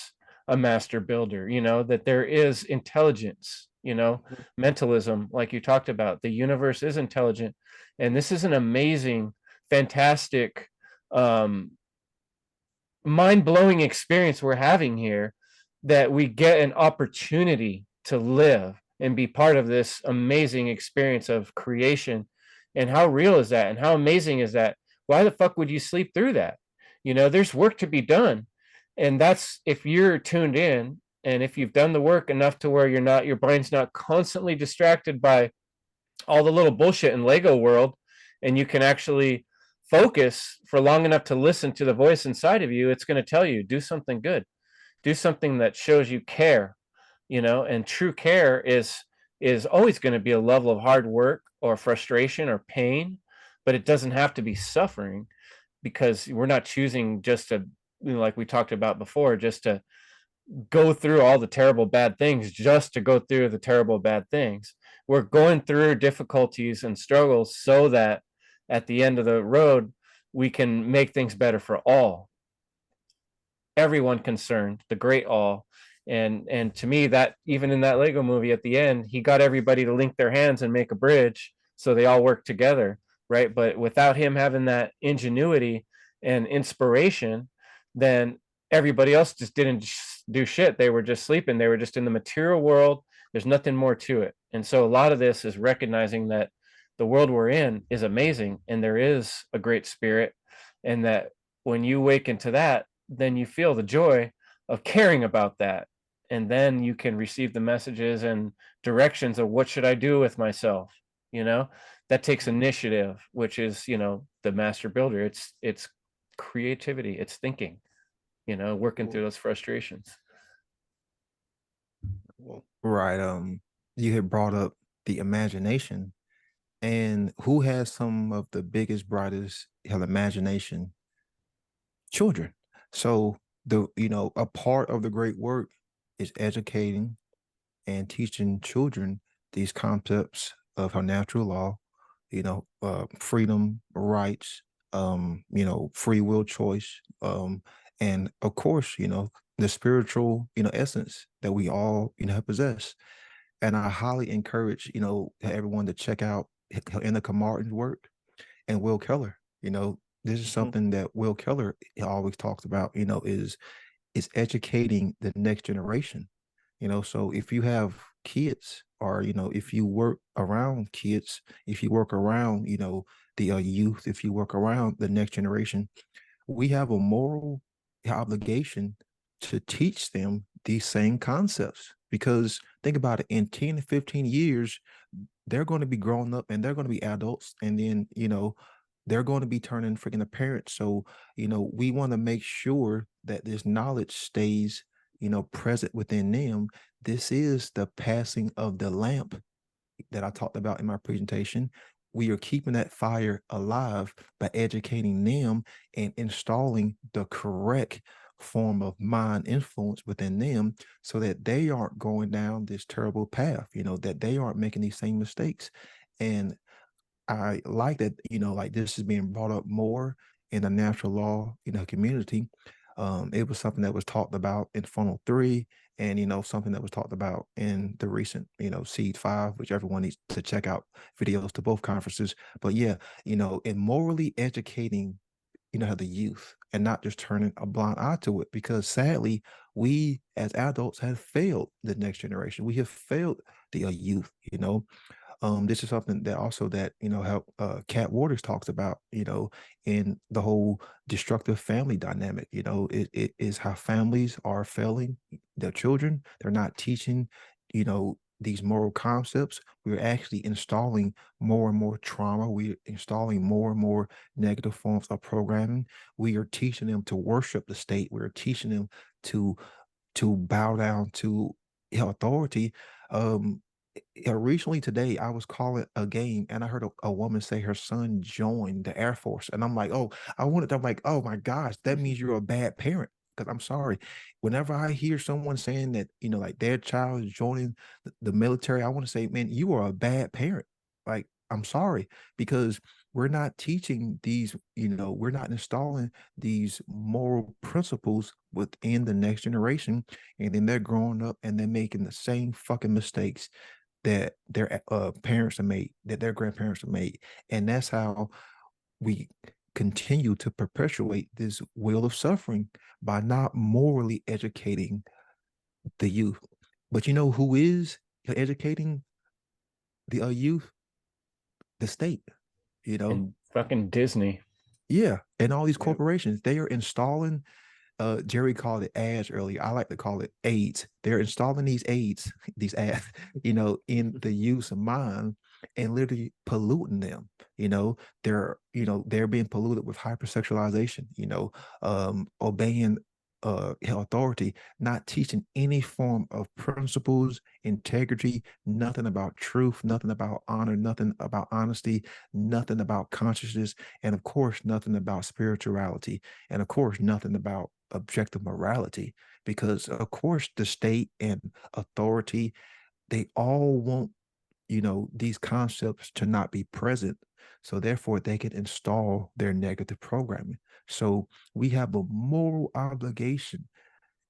a master builder, you know, that there is intelligence, you know, mentalism, like you talked about. The universe is intelligent. And this is an amazing, fantastic, mind-blowing experience we're having here, that we get an opportunity to live and be part of this amazing experience of creation. And how real is that? And how amazing is that? Why the fuck would you sleep through that? You know, there's work to be done. And that's if you're tuned in, and if you've done the work enough to where your brain's not constantly distracted by all the little bullshit in Lego world, and you can actually focus for long enough to listen to the voice inside of you, it's going to tell you, do something good, do something that shows you care, and true care is always going to be a level of hard work or frustration or pain, but it doesn't have to be suffering, because we're not choosing just to, like we talked about before, just to go through all the terrible bad things just to go through the terrible bad things. We're going through difficulties and struggles so that at the end of the road, we can make things better for all, everyone concerned, the great all. And to me, that even in that Lego movie at the end, he got everybody to link their hands and make a bridge so they all work together, right? But without him having that ingenuity and inspiration, then everybody else just didn't do shit. They were just sleeping. They were just in the material world. There's nothing more to it. And so a lot of this is recognizing that the world we're in is amazing and there is a great spirit, and that when you awaken to that, then you feel the joy of caring about that, and then you can receive the messages and directions of what should I do with myself. That takes initiative, which is the master builder. It's creativity, it's thinking, working through those frustrations. Right. You had brought up the imagination, and who has some of the biggest, brightest imagination? Children. So a part of the great work is educating and teaching children these concepts of our natural law, freedom, rights, free will choice, and of course, the spiritual, essence that we all, possess. And I highly encourage, everyone to check out Enoch Martin's work and Will Keller. This is something that Will Keller always talks about, is educating the next generation. So if you have kids, or if you work around kids, if you work around the youth, if you work around the next generation, we have a moral obligation to teach them these same concepts. Because think about it, in 10 to 15 years, they're going to be grown up and they're going to be adults, and then they're going to be turning freaking the parents. So we want to make sure that this knowledge stays present within them. This is the passing of the lamp that I talked about in my presentation. We are keeping that fire alive by educating them and installing the correct form of mind influence within them, so that they aren't going down this terrible path, that they aren't making these same mistakes. And I like that, like this is being brought up more in the natural law, community. It was something that was talked about in Funnel 3, and, something that was talked about in the recent, Seed 5, which everyone needs to check out videos to both conferences. But yeah, in morally educating, the youth, and not just turning a blind eye to it, because sadly, we as adults have failed the next generation. We have failed the youth. This is something that also that how Cat Waters talks about, in the whole destructive family dynamic. It is how families are failing their children. They're not teaching these moral concepts. We're actually installing more and more trauma. We're installing more and more negative forms of programming. We are teaching them to worship the state. We're teaching them to bow down to authority. Recently today, I was calling a game and I heard a woman say her son joined the Air Force. And I'm like, oh, I'm like, oh my gosh, that means you're a bad parent. Because I'm sorry, whenever I hear someone saying that, like their child is joining the military, I want to say, man, you are a bad parent. Like, I'm sorry, because we're not teaching these, we're not installing these moral principles within the next generation. And then they're growing up and they're making the same fucking mistakes that their parents have made, that their grandparents have made. And that's how we continue to perpetuate this wheel of suffering, by not morally educating the youth. But who is educating the youth? The state, And fucking Disney. Yeah, and all these corporations, they are installing, Jerry called it ads earlier. I like to call it aids. They're installing these aids, these ads, in the youth's mind. and literally polluting them. They're being polluted with hypersexualization, obeying authority, not teaching any form of principles, integrity, nothing about truth, nothing about honor, nothing about honesty, nothing about consciousness, and of course, nothing about spirituality, and of course, nothing about objective morality. Because of course, the state and authority, they all want these concepts to not be present, so therefore they can install their negative programming. So we have a moral obligation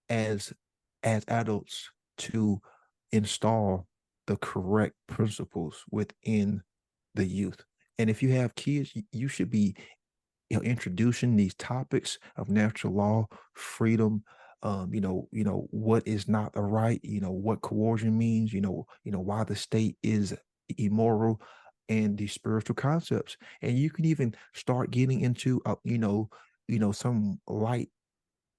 as adults to install the correct principles within the youth. And if you have kids, you should be introducing these topics of natural law, freedom, what is not the right, what coercion means, why the state is immoral, and these spiritual concepts. And you can even start getting into some light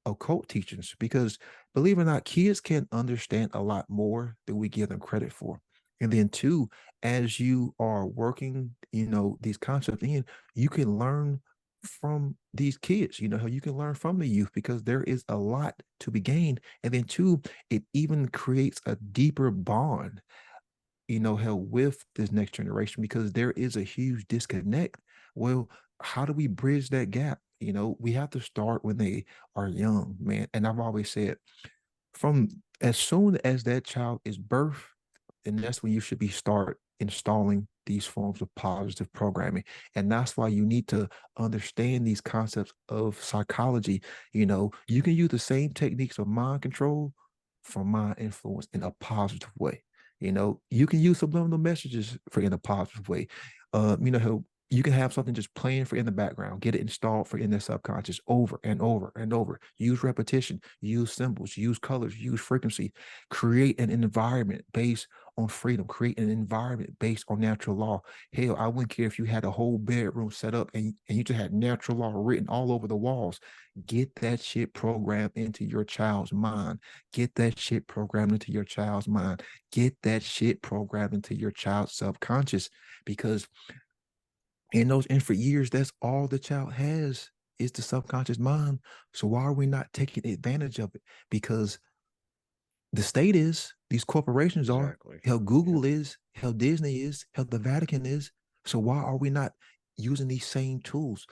occult teachings, because believe it or not, kids can understand a lot more than we give them credit for. And then two, as you are working, these concepts in, you can learn from these kids, you can learn from the youth, because there is a lot to be gained. And then two, it even creates a deeper bond, hell, with this next generation, because there is a huge disconnect. Well, how do we bridge that gap? We have to start when they are young, man. And I've always said, from as soon as that child is birthed, and that's when you should be start installing these forms of positive programming. And that's why you need to understand these concepts of psychology. You can use the same techniques of mind control for mind influence in a positive way. You can use subliminal messages for in a positive way. How you can have something just playing for in the background, get it installed for in their subconscious over and over and over. Use repetition, use symbols, use colors, use frequency, create an environment based on freedom, create an environment based on natural law. Hell, I wouldn't care if you had a whole bedroom set up and you just had natural law written all over the walls. Get that shit programmed into your child's mind. Get that shit programmed into your child's mind. Get that shit programmed into your child's subconscious, because and for years, that's all the child has is the subconscious mind. So why are we not taking advantage of it? Because the state is, these corporations are, Exactly. hell, Google is, hell, Disney is, hell, the Vatican is. So why are we not using these same tools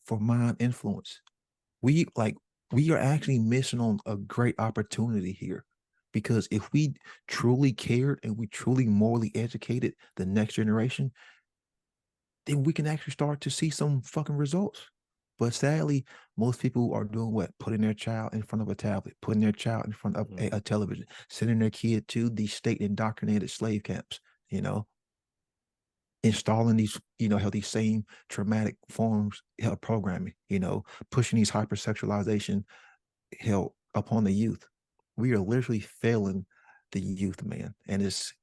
for mind influence? We are actually missing on a great opportunity here, because if we truly cared and we truly morally educated the next generation, then we can actually start to see some fucking results. But sadly, most people are doing what? Putting their child in front of a tablet, putting their child in front of a television, sending their kid to these state indoctrinated slave camps, installing these, how these same traumatic forms of programming, pushing these hypersexualization hell upon the youth. We are literally failing the youth, man. And it's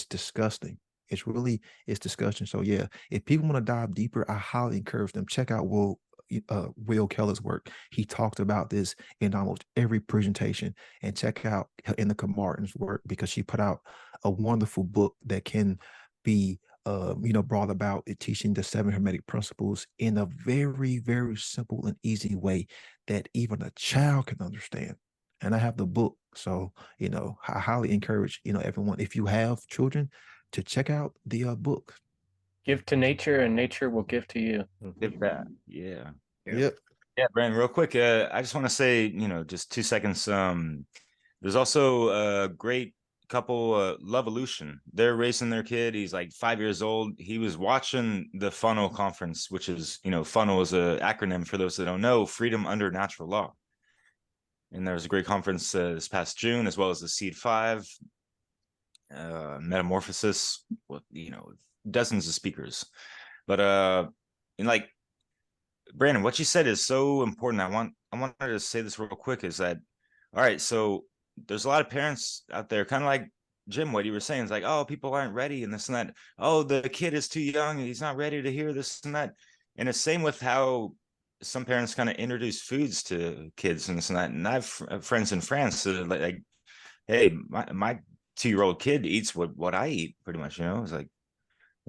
disgusting. It's disgusting. So yeah, if people want to dive deeper, I highly encourage them. Check out Will Keller's work. He talked about this in almost every presentation. And check out Inaka Martin's work, because she put out a wonderful book that can be brought about teaching the 7 Hermetic principles in a very, very simple and easy way that even a child can understand. And I have the book. So, I highly encourage, everyone, if you have children, to check out the book. Give to nature and nature will give to you. Give that. Yeah. Yep. Yeah, Brandon, real quick. I just want to say, just 2 seconds. There's also a great couple, Loveolution. They're raising their kid. He's like 5 years old. He was watching the Funnel conference, which is, Funnel is an acronym, for those that don't know, Freedom Under Natural Law. And there was a great conference this past June, as well as the Seed 5, Metamorphosis, dozens of speakers. But and like, Brandon, what you said is so important. I wanted to say this real quick, is that, all right, so there's a lot of parents out there, kind of like Jim, what you were saying, is like, oh, people aren't ready and this and that. Oh, the kid is too young, he's not ready to hear this and that. And it's same with how some parents kind of introduce foods to kids and this and that. And I have friends in France that are like, hey, my 2-year-old kid eats what I eat, pretty much. It's like,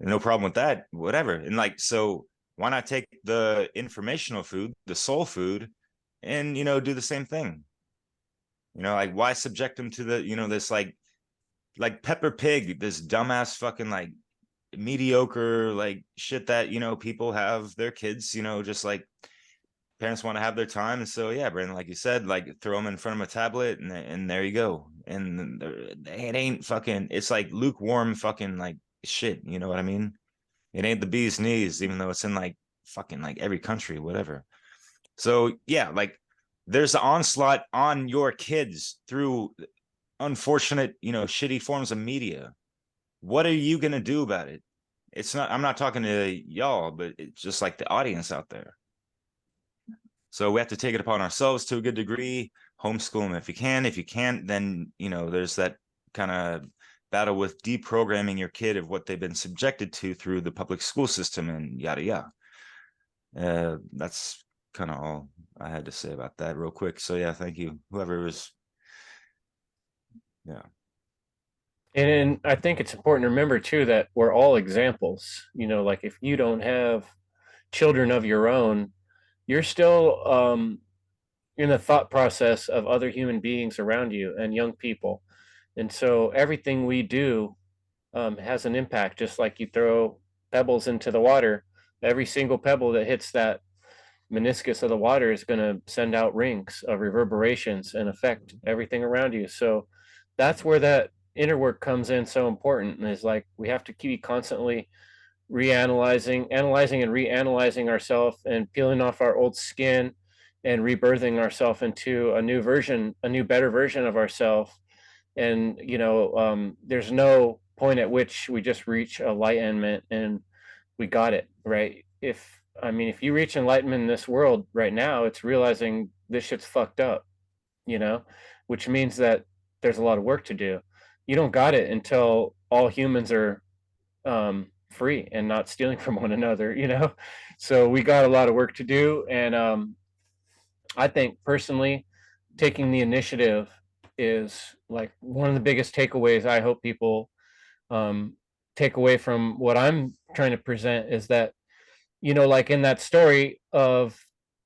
No problem with that, whatever. And like, so why not take the informational food, the soul food, and, you know, do the same thing? You know, like, why subject them to the, you know, this like Pepper Pig, this dumbass fucking like mediocre like shit that, you know, people have their kids, you know, just like parents want to have their time. And so yeah, Brandon, like you said, like throw them in front of a tablet and there you go. And it ain't fucking, it's like lukewarm fucking like shit, you know what I mean? It ain't the bee's knees, even though it's in like fucking like every country, whatever. So yeah, like there's the onslaught on your kids through unfortunate, you know, shitty forms of media. What are you gonna do about it? It's not, I'm not talking to y'all, but it's just like the audience out there. So we have to take it upon ourselves to a good degree, homeschool them if you can. If you can't, then, you know, there's that kind of battle with deprogramming your kid of what they've been subjected to through the public school system and yada yada. That's kind of all I had to say about that real quick. So yeah, thank you, whoever was. Yeah. And I think it's important to remember too that we're all examples. You know, like if you don't have children of your own, you're still in the thought process of other human beings around you and young people. And so everything we do has an impact, just like you throw pebbles into the water. Every single pebble that hits that meniscus of the water is going to send out rings of reverberations and affect everything around you. So that's where that inner work comes in so important, and is like we have to keep constantly analyzing and reanalyzing ourselves and peeling off our old skin and rebirthing ourselves into a new version, a new better version of ourselves. And you know, there's no point at which we just reach enlightenment and we got it right. If you reach enlightenment in this world right now, it's realizing this shit's fucked up, you know, which means that there's a lot of work to do. You don't got it until all humans are free and not stealing from one another, you know. So we got a lot of work to do, and I think personally, taking the initiative is like one of the biggest takeaways I hope people take away from what I'm trying to present, is that, you know, like in that story of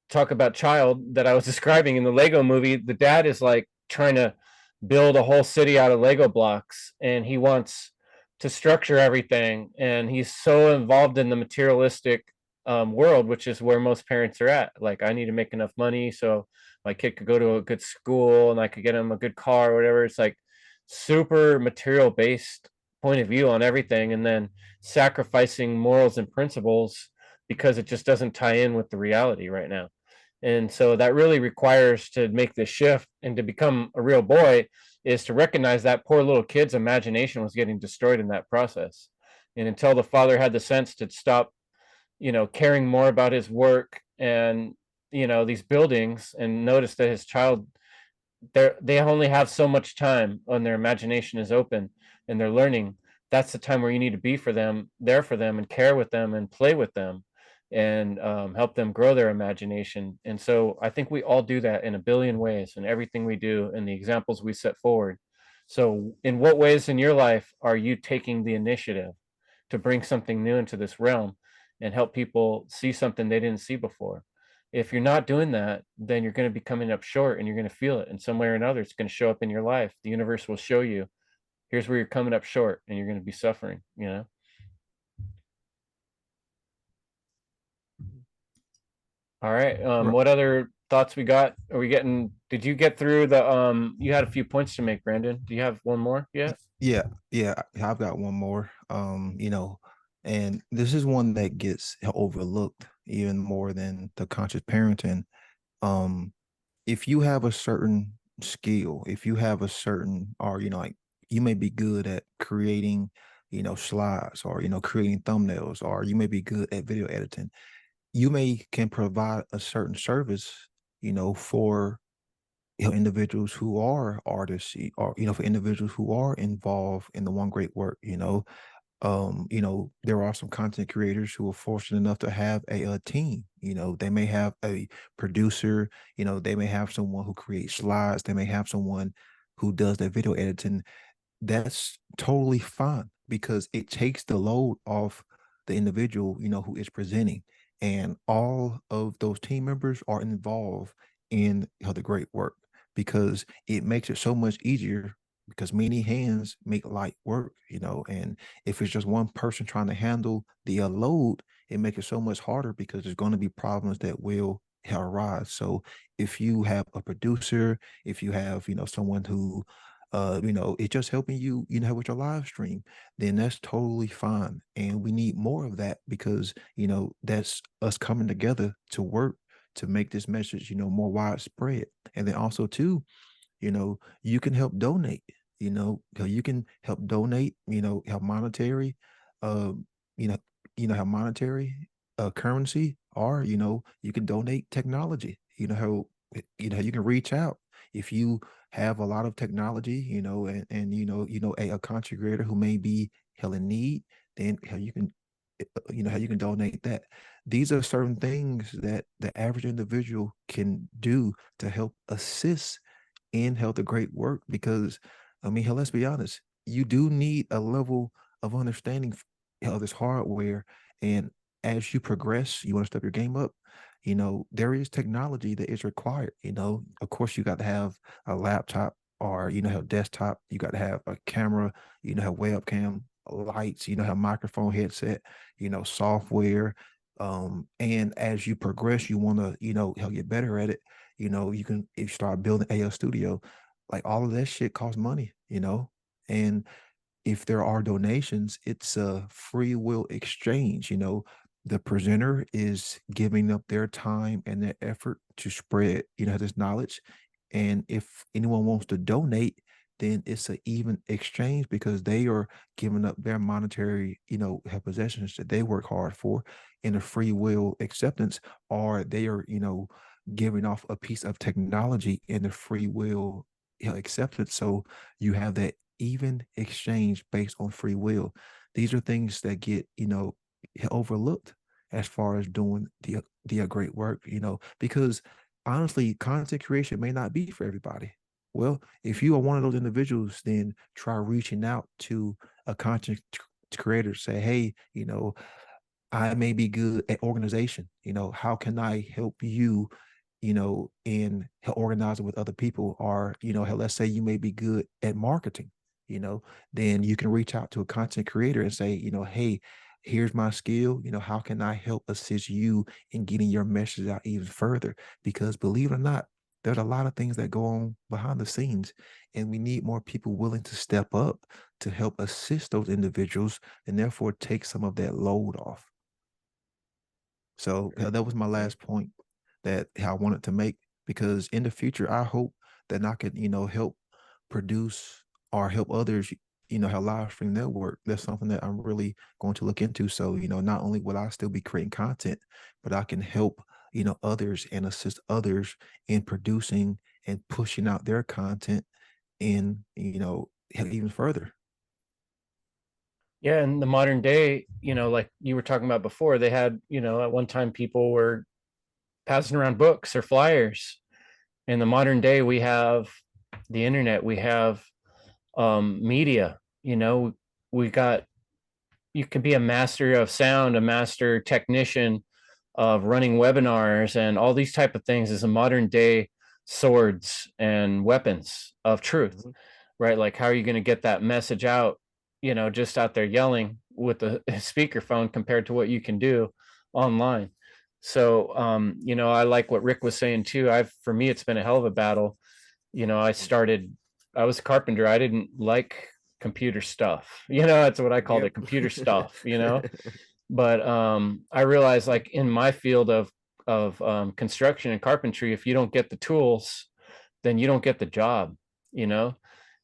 talk about child that I was describing in the Lego movie, the dad is like trying to build a whole city out of Lego blocks, and he wants to structure everything, and he's so involved in the materialistic world, which is where most parents are at. Like, I need to make enough money so my kid could go to a good school and I could get him a good car or whatever. It's like super material based point of view on everything, and then sacrificing morals and principles because it just doesn't tie in with the reality right now. And so that really requires, to make this shift and to become a real boy, is to recognize that poor little kid's imagination was getting destroyed in that process. And until the father had the sense to stop, you know, caring more about his work and, you know, these buildings, and notice that his child, they only have so much time when their imagination is open and they're learning. That's the time where you need to be for them, there for them, and care with them and play with them, and help them grow their imagination. And so I think we all do that in a billion ways in everything we do and the examples we set forward. So in what ways in your life are you taking the initiative to bring something new into this realm and help people see something they didn't see before? If you're not doing that, then you're going to be coming up short, and you're going to feel it in some way or another. It's going to show up in your life. The universe will show you, here's where you're coming up short, and you're going to be suffering, you know? All right. Right. What other thoughts we got? Are we getting, did you get through the, you had a few points to make, Brandon. Do you have one more yet? Yeah, yeah, I've got one more. You know, and this is one that gets overlooked even more than the conscious parenting. Um, if you have a certain skill, if you have a certain, or you know, like you may be good at creating, you know, slides, or you know, creating thumbnails, or you may be good at video editing. You may can provide a certain service, you know, for, you know, individuals who are artists, or you know, for individuals who are involved in the one great work. You know, there are some content creators who are fortunate enough to have a team. You know, they may have a producer, you know, they may have someone who creates slides, they may have someone who does their video editing. That's totally fine. because it takes the load off the individual, who is presenting. And all of those team members are involved in the great work, because it makes it so much easier, because many hands make light work, and if it's just one person trying to handle the load, it makes it so much harder, because there's going to be problems that will arise. So if you have a producer, if you have, someone who it's just helping you, with your live stream, then that's totally fine. And we need more of that, because, that's us coming together to work to make this message, more widespread. And then also too, you can help donate, you can help donate, help monetary, uh, you know, have monetary currency, or, you can donate technology, how you can reach out if you have a lot of technology, and a content creator who may be hell in need, then how you can, how you can donate that. These are certain things that the average individual can do to help assist in health of great work, because I mean, hell, let's be honest, you do need a level of understanding of this hardware. And as you progress, you want to step your game up, there is technology that is required. Of course, you got to have a laptop, or have desktop, you got to have a camera, have webcam, lights, have microphone headset, software. And as you progress, you want to, help get better at it. You can, if you start building AL Studio, like all of that shit costs money, and if there are donations, it's a free will exchange. The presenter is giving up their time and their effort to spread, this knowledge. And if anyone wants to donate, then it's an even exchange, because they are giving up their monetary, possessions that they work hard for, in a free will acceptance, or they are, giving off a piece of technology in the free will acceptance. So you have that even exchange based on free will. These are things that get, overlooked as far as doing the great work, because honestly, content creation may not be for everybody. Well, if you are one of those individuals, then try reaching out to a content creator, say, hey, I may be good at organization. How can I help you, in organizing with other people? Or, let's say you may be good at marketing, then you can reach out to a content creator and say, hey, here's my skill. How can I help assist you in getting your message out even further? Because believe it or not, there's a lot of things that go on behind the scenes, and we need more people willing to step up to help assist those individuals, and therefore take some of that load off. So that was my last point that I wanted to make, because in the future, I hope that I could, help produce or help others, have live stream their work. That's something that I'm really going to look into. So, not only will I still be creating content, but I can help, others and assist others in producing and pushing out their content in, even further. Yeah, in the modern day, like you were talking about before, they had, at one time people were passing around books or flyers. In the modern day, we have the internet, we have media, we got, you can be a master of sound, a master technician of running webinars, and all these type of things is a modern day swords and weapons of truth, right? Like, how are you going to get that message out, just out there yelling with a speakerphone, compared to what you can do online? So, I like what Rick was saying too. For me, it's been a hell of a battle. I was a carpenter. I didn't like computer stuff. That's what I called it, computer stuff, But I realized, like, in my field of construction and carpentry, if you don't get the tools, then you don't get the job.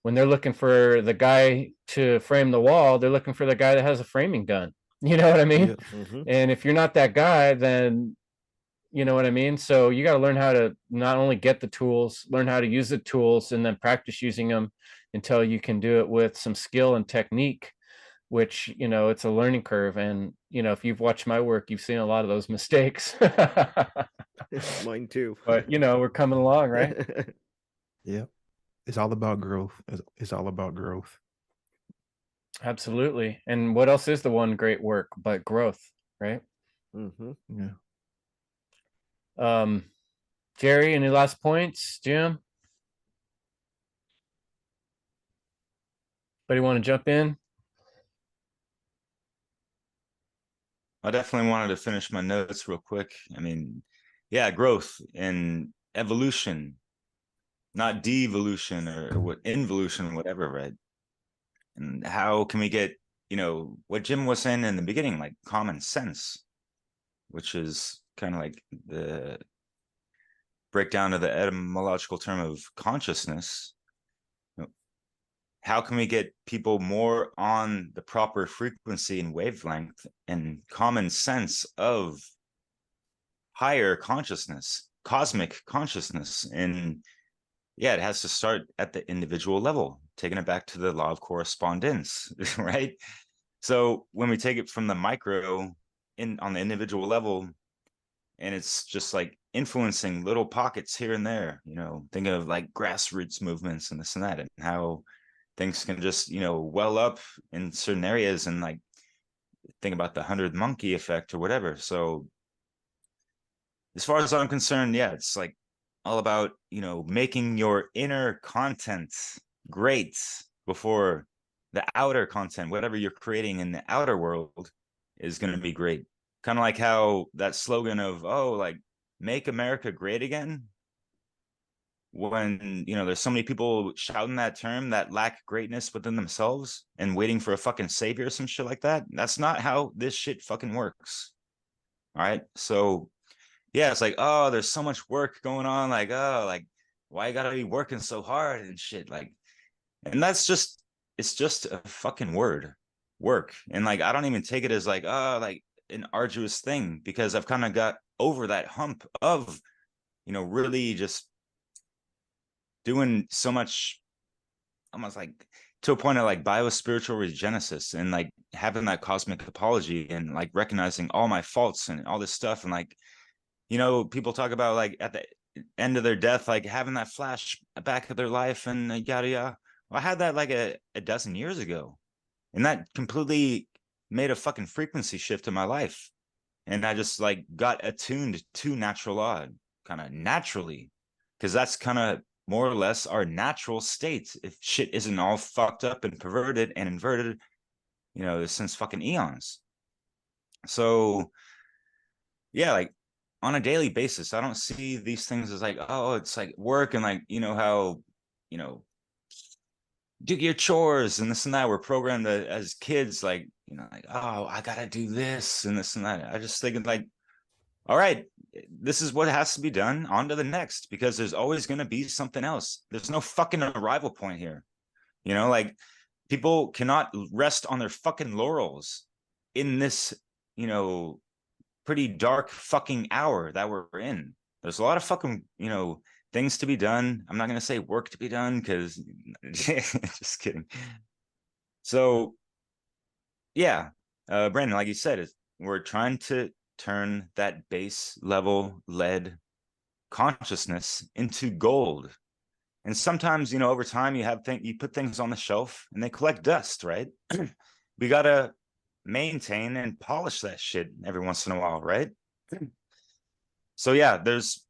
When they're looking for the guy to frame the wall, they're looking for the guy that has a framing gun. You know what I mean? And if you're not that guy, then you know what I mean? So you got to learn how to not only get the tools, learn how to use the tools, and then practice using them until you can do it with some skill and technique, which, it's a learning curve. And, if you've watched my work, you've seen a lot of those mistakes. Mine too. But, we're coming along, right? Yeah. It's all about growth. It's all about growth. Absolutely. And what else is the one great work but growth, right? Mm-hmm. Yeah. Jerry, any last points? Jim? Anybody want to jump in? I definitely wanted to finish my notes real quick. I mean, yeah, growth and evolution, not devolution or what involution, whatever, right? And how can we get, what Jim was saying in the beginning, like common sense, which is kind of like the breakdown of the etymological term of consciousness. How can we get people more on the proper frequency and wavelength and common sense of higher consciousness, cosmic consciousness? And yeah, it has to start at the individual level, taking it back to the law of correspondence, right? So when we take it from the micro on the individual level, and it's just like influencing little pockets here and there, thinking of like grassroots movements and this and that, and how things can just, well up in certain areas, and like think about the 100 monkey effect or whatever. So as far as I'm concerned, yeah, it's like all about, making your inner content great before the outer content, whatever you're creating in the outer world, is going to be great. Kind of like how that slogan of, oh, like, make America great again, when there's so many people shouting that term that lack greatness within themselves and waiting for a fucking savior or some shit like that. That's not how this shit fucking works. All right. So yeah, it's like, oh, there's so much work going on, like, oh, like, why you gotta be working so hard and shit, like, and it's just a fucking word, work. And like, I don't even take it as like, oh, like an arduous thing, because I've kind of got over that hump of really just doing so much, almost like to a point of like biospiritual regenesis, and like having that cosmic apology, and like recognizing all my faults and all this stuff. And like, people talk about like at the end of their death, like having that flash back of their life and yada yada. Well, I had that like a dozen years ago, and that completely made a fucking frequency shift in my life. And I just like got attuned to natural law kind of naturally, because that's kind of more or less our natural state if shit isn't all fucked up and perverted and inverted, since fucking eons. So yeah, like on a daily basis, I don't see these things as like, oh, it's like work, and like, how, do your chores and this and that. We're programmed as kids, like, like, oh, I gotta do this and this and that. I just think like, all right, this is what has to be done, on to the next, because there's always going to be something else. There's no fucking arrival point here. Like, people cannot rest on their fucking laurels in this, pretty dark fucking hour that we're in. There's a lot of fucking, things to be done. I'm not going to say work to be done, because just kidding. So yeah, Brandon, like you said, we're trying to turn that base level lead consciousness into gold. And sometimes, over time, you put things on the shelf and they collect dust, right? We gotta maintain and polish that shit every once in a while, right? So yeah, there's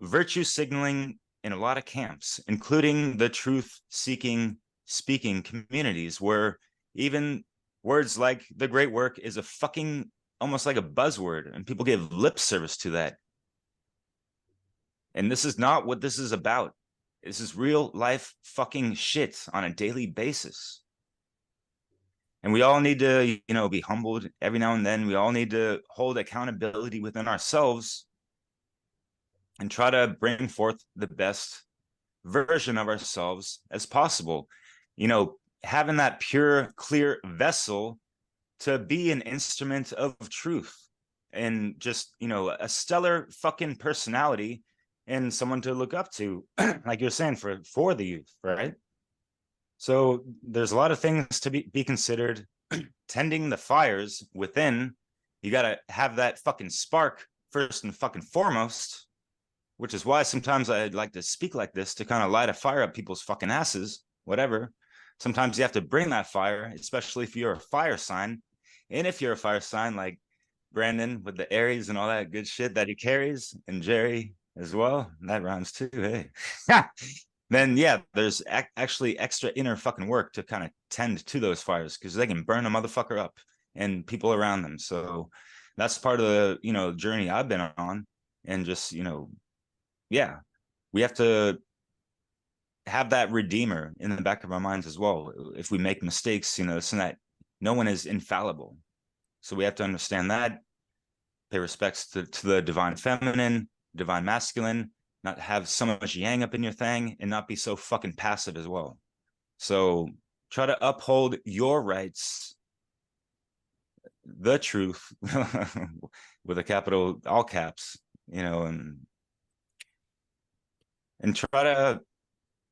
virtue signaling in a lot of camps, including the truth seeking speaking communities, where even words like the great work is a fucking almost like a buzzword, and people give lip service to that. And this is not what this is about. This is real life fucking shit on a daily basis. And we all need to, be humbled every now and then. We all need to hold accountability within ourselves and try to bring forth the best version of ourselves as possible. Having that pure, clear vessel to be an instrument of truth, and just, a stellar fucking personality and someone to look up to, like you're saying, for the youth, right? So there's a lot of things to be considered. Tending the fires within, you got to have that fucking spark first and fucking foremost, which is why sometimes I'd like to speak like this, to kind of light a fire up people's fucking asses, whatever. sometimes you have to bring that fire, especially if you're a fire sign. And if you're a fire sign like Brandon with the Aries and all that good shit that he carries, and Jerry as well, that rhymes too, hey. Then yeah, there's actually extra inner fucking work to kind of tend to those fires because they can burn a motherfucker up and people around them. So that's part of the, you know, journey I've been on. And just, you know, yeah, we have to have that redeemer in the back of our minds as well. If we make mistakes, you know, so that no one is infallible. So we have to understand that, pay respects to the divine feminine, divine masculine, not have so much yang up in your thing, and not be so fucking passive as well. So try to uphold your rights, the truth, with a capital, all caps, you know, and try to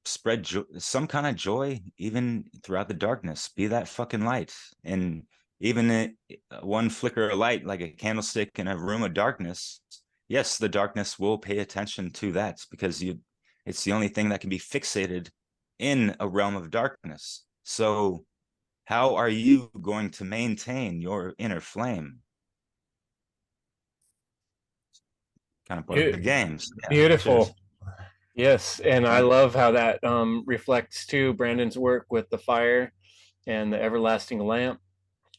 spread some kind of joy even throughout the darkness. Be that fucking light. And even one flicker of light, like a candlestick in a room of darkness, yes, the darkness will pay attention to that because it's the only thing that can be fixated in a realm of darkness. So how are you going to maintain your inner flame? Kind of part of the games. Yeah, Beautiful. cheers. Yes, and I love how that reflects too Brandon's work with the fire and the everlasting lamp.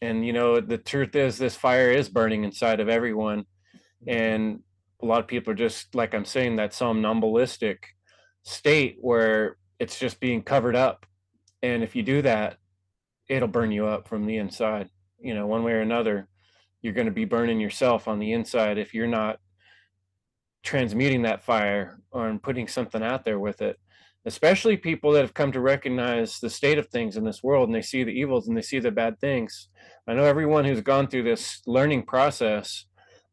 And you know, the truth is, this fire is burning inside of everyone, and a lot of people are just like I'm saying, that somnambulistic state where it's just being covered up. And if you do that, it'll burn you up from the inside. You know, one way or another, you're going to be burning yourself on the inside if you're not transmuting that fire or putting something out there with it. Especially people that have come to recognize the state of things in this world, and they see the evils and they see the bad things. I know everyone who's gone through this learning process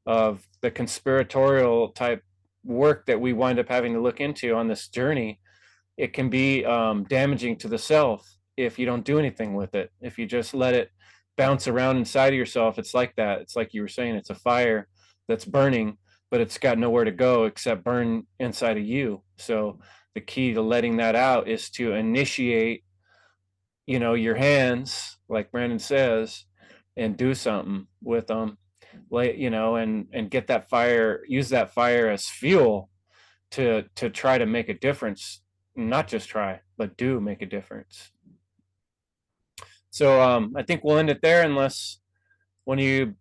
of the conspiratorial type work that we wind up having to look into on this journey, it can be damaging to the self if you don't do anything with it. If you just let it bounce around inside of yourself, it's like that. It's like you were saying, it's a fire that's burning, but it's got nowhere to go except burn inside of you. So the key to letting that out is to initiate, you know, your hands, like Brandon says, and do something with them, like, you know, and get that fire, use that fire as fuel to try to make a difference. Not just try, but do make a difference. So I think we'll end it there unless one of you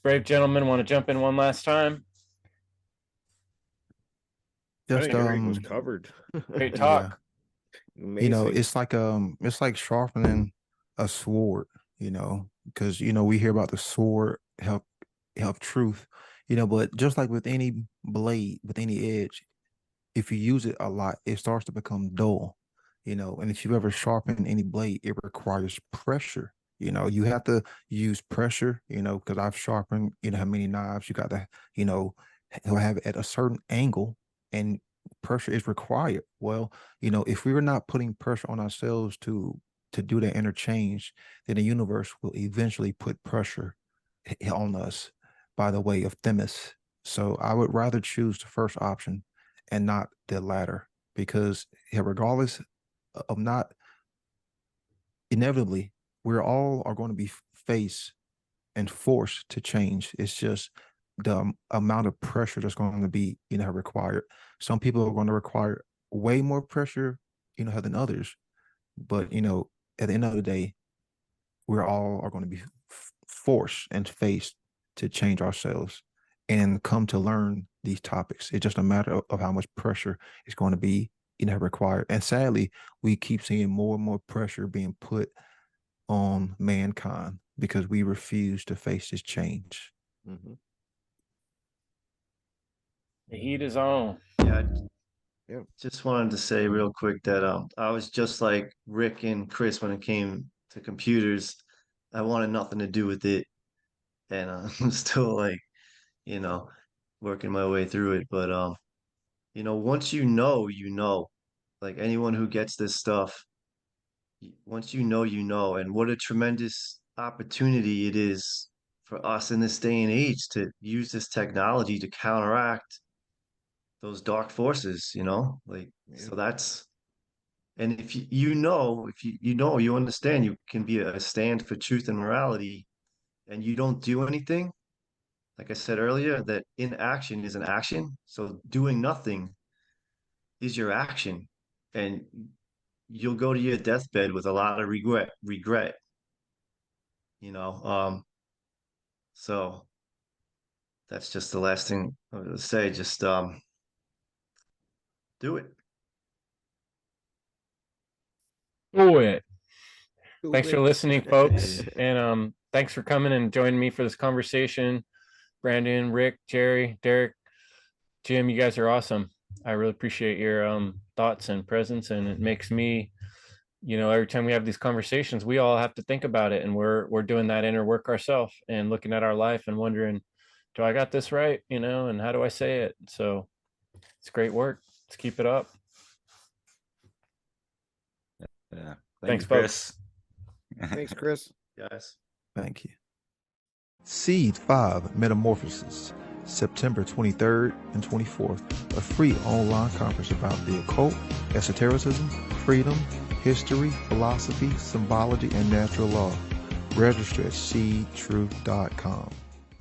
brave gentlemen want to jump in one last time. I Just think everything was covered. Great yeah. talk. You know, Amazing. it's like sharpening a sword, you know, because you know we hear about the sword help truth, you know, but just like with any blade, with any edge, if you use it a lot, it starts to become dull, you know. And if you've ever sharpened any blade, it requires pressure. You know, you have to use pressure, you know, because I've sharpened, you know, how many knives you got to, you know, have it at a certain angle and pressure is required. Well, you know, if we were not putting pressure on ourselves to do that interchange, then the universe will eventually put pressure on us by the way of Themis. So I would rather choose the first option and not the latter because regardless of not inevitably, we're all are going to be faced and forced to change. It's just the amount of pressure that's going to be, you know, required. Some people are going to require way more pressure, you know, than others. But, you know, at the end of the day, we're all are going to be forced and faced to change ourselves and come to learn these topics. It's just a matter of how much pressure is going to be, you know, required. And sadly, we keep seeing more and more pressure being put on mankind because we refuse to face this change. Mhm. The heat is on. Yeah, Yeah. just wanted to say real quick that I was just like Rick and Chris when it came to computers. I wanted nothing to do with it, and I'm still like, you know, working my way through it. But once you know, you know. Like anyone who gets this stuff, once you know, you know. And what a tremendous opportunity it is for us in this day and age to use this technology to counteract those dark forces, you know? Like, Yeah. so And if you understand you can be a stand for truth and morality, and you don't do anything, like I said earlier, that inaction is an action. So doing nothing is your action. And you'll go to your deathbed with a lot of regret, you know. So that's just the last thing I was gonna say. Just do it. Do it. Do Thanks for it. listening, folks. And thanks for coming and joining me for this conversation. Brandon, Rick, Jerry, Derek, Jim, you guys are awesome. I really appreciate your thoughts and presence, and it makes me, every time we have these conversations, we all have to think about it, and we're doing that inner work ourselves and looking at our life and wondering, do I got this right? And how do I say it? So it's great work. Let's keep it up. Yeah. Thanks, you, folks. Chris. Thanks, Chris. Guys. Thank you. Seed 5 Metamorphosis, September 23rd and 24th, a free online conference about the occult, esotericism, freedom, history, philosophy, symbology, and natural law. Register at seedtruth.com.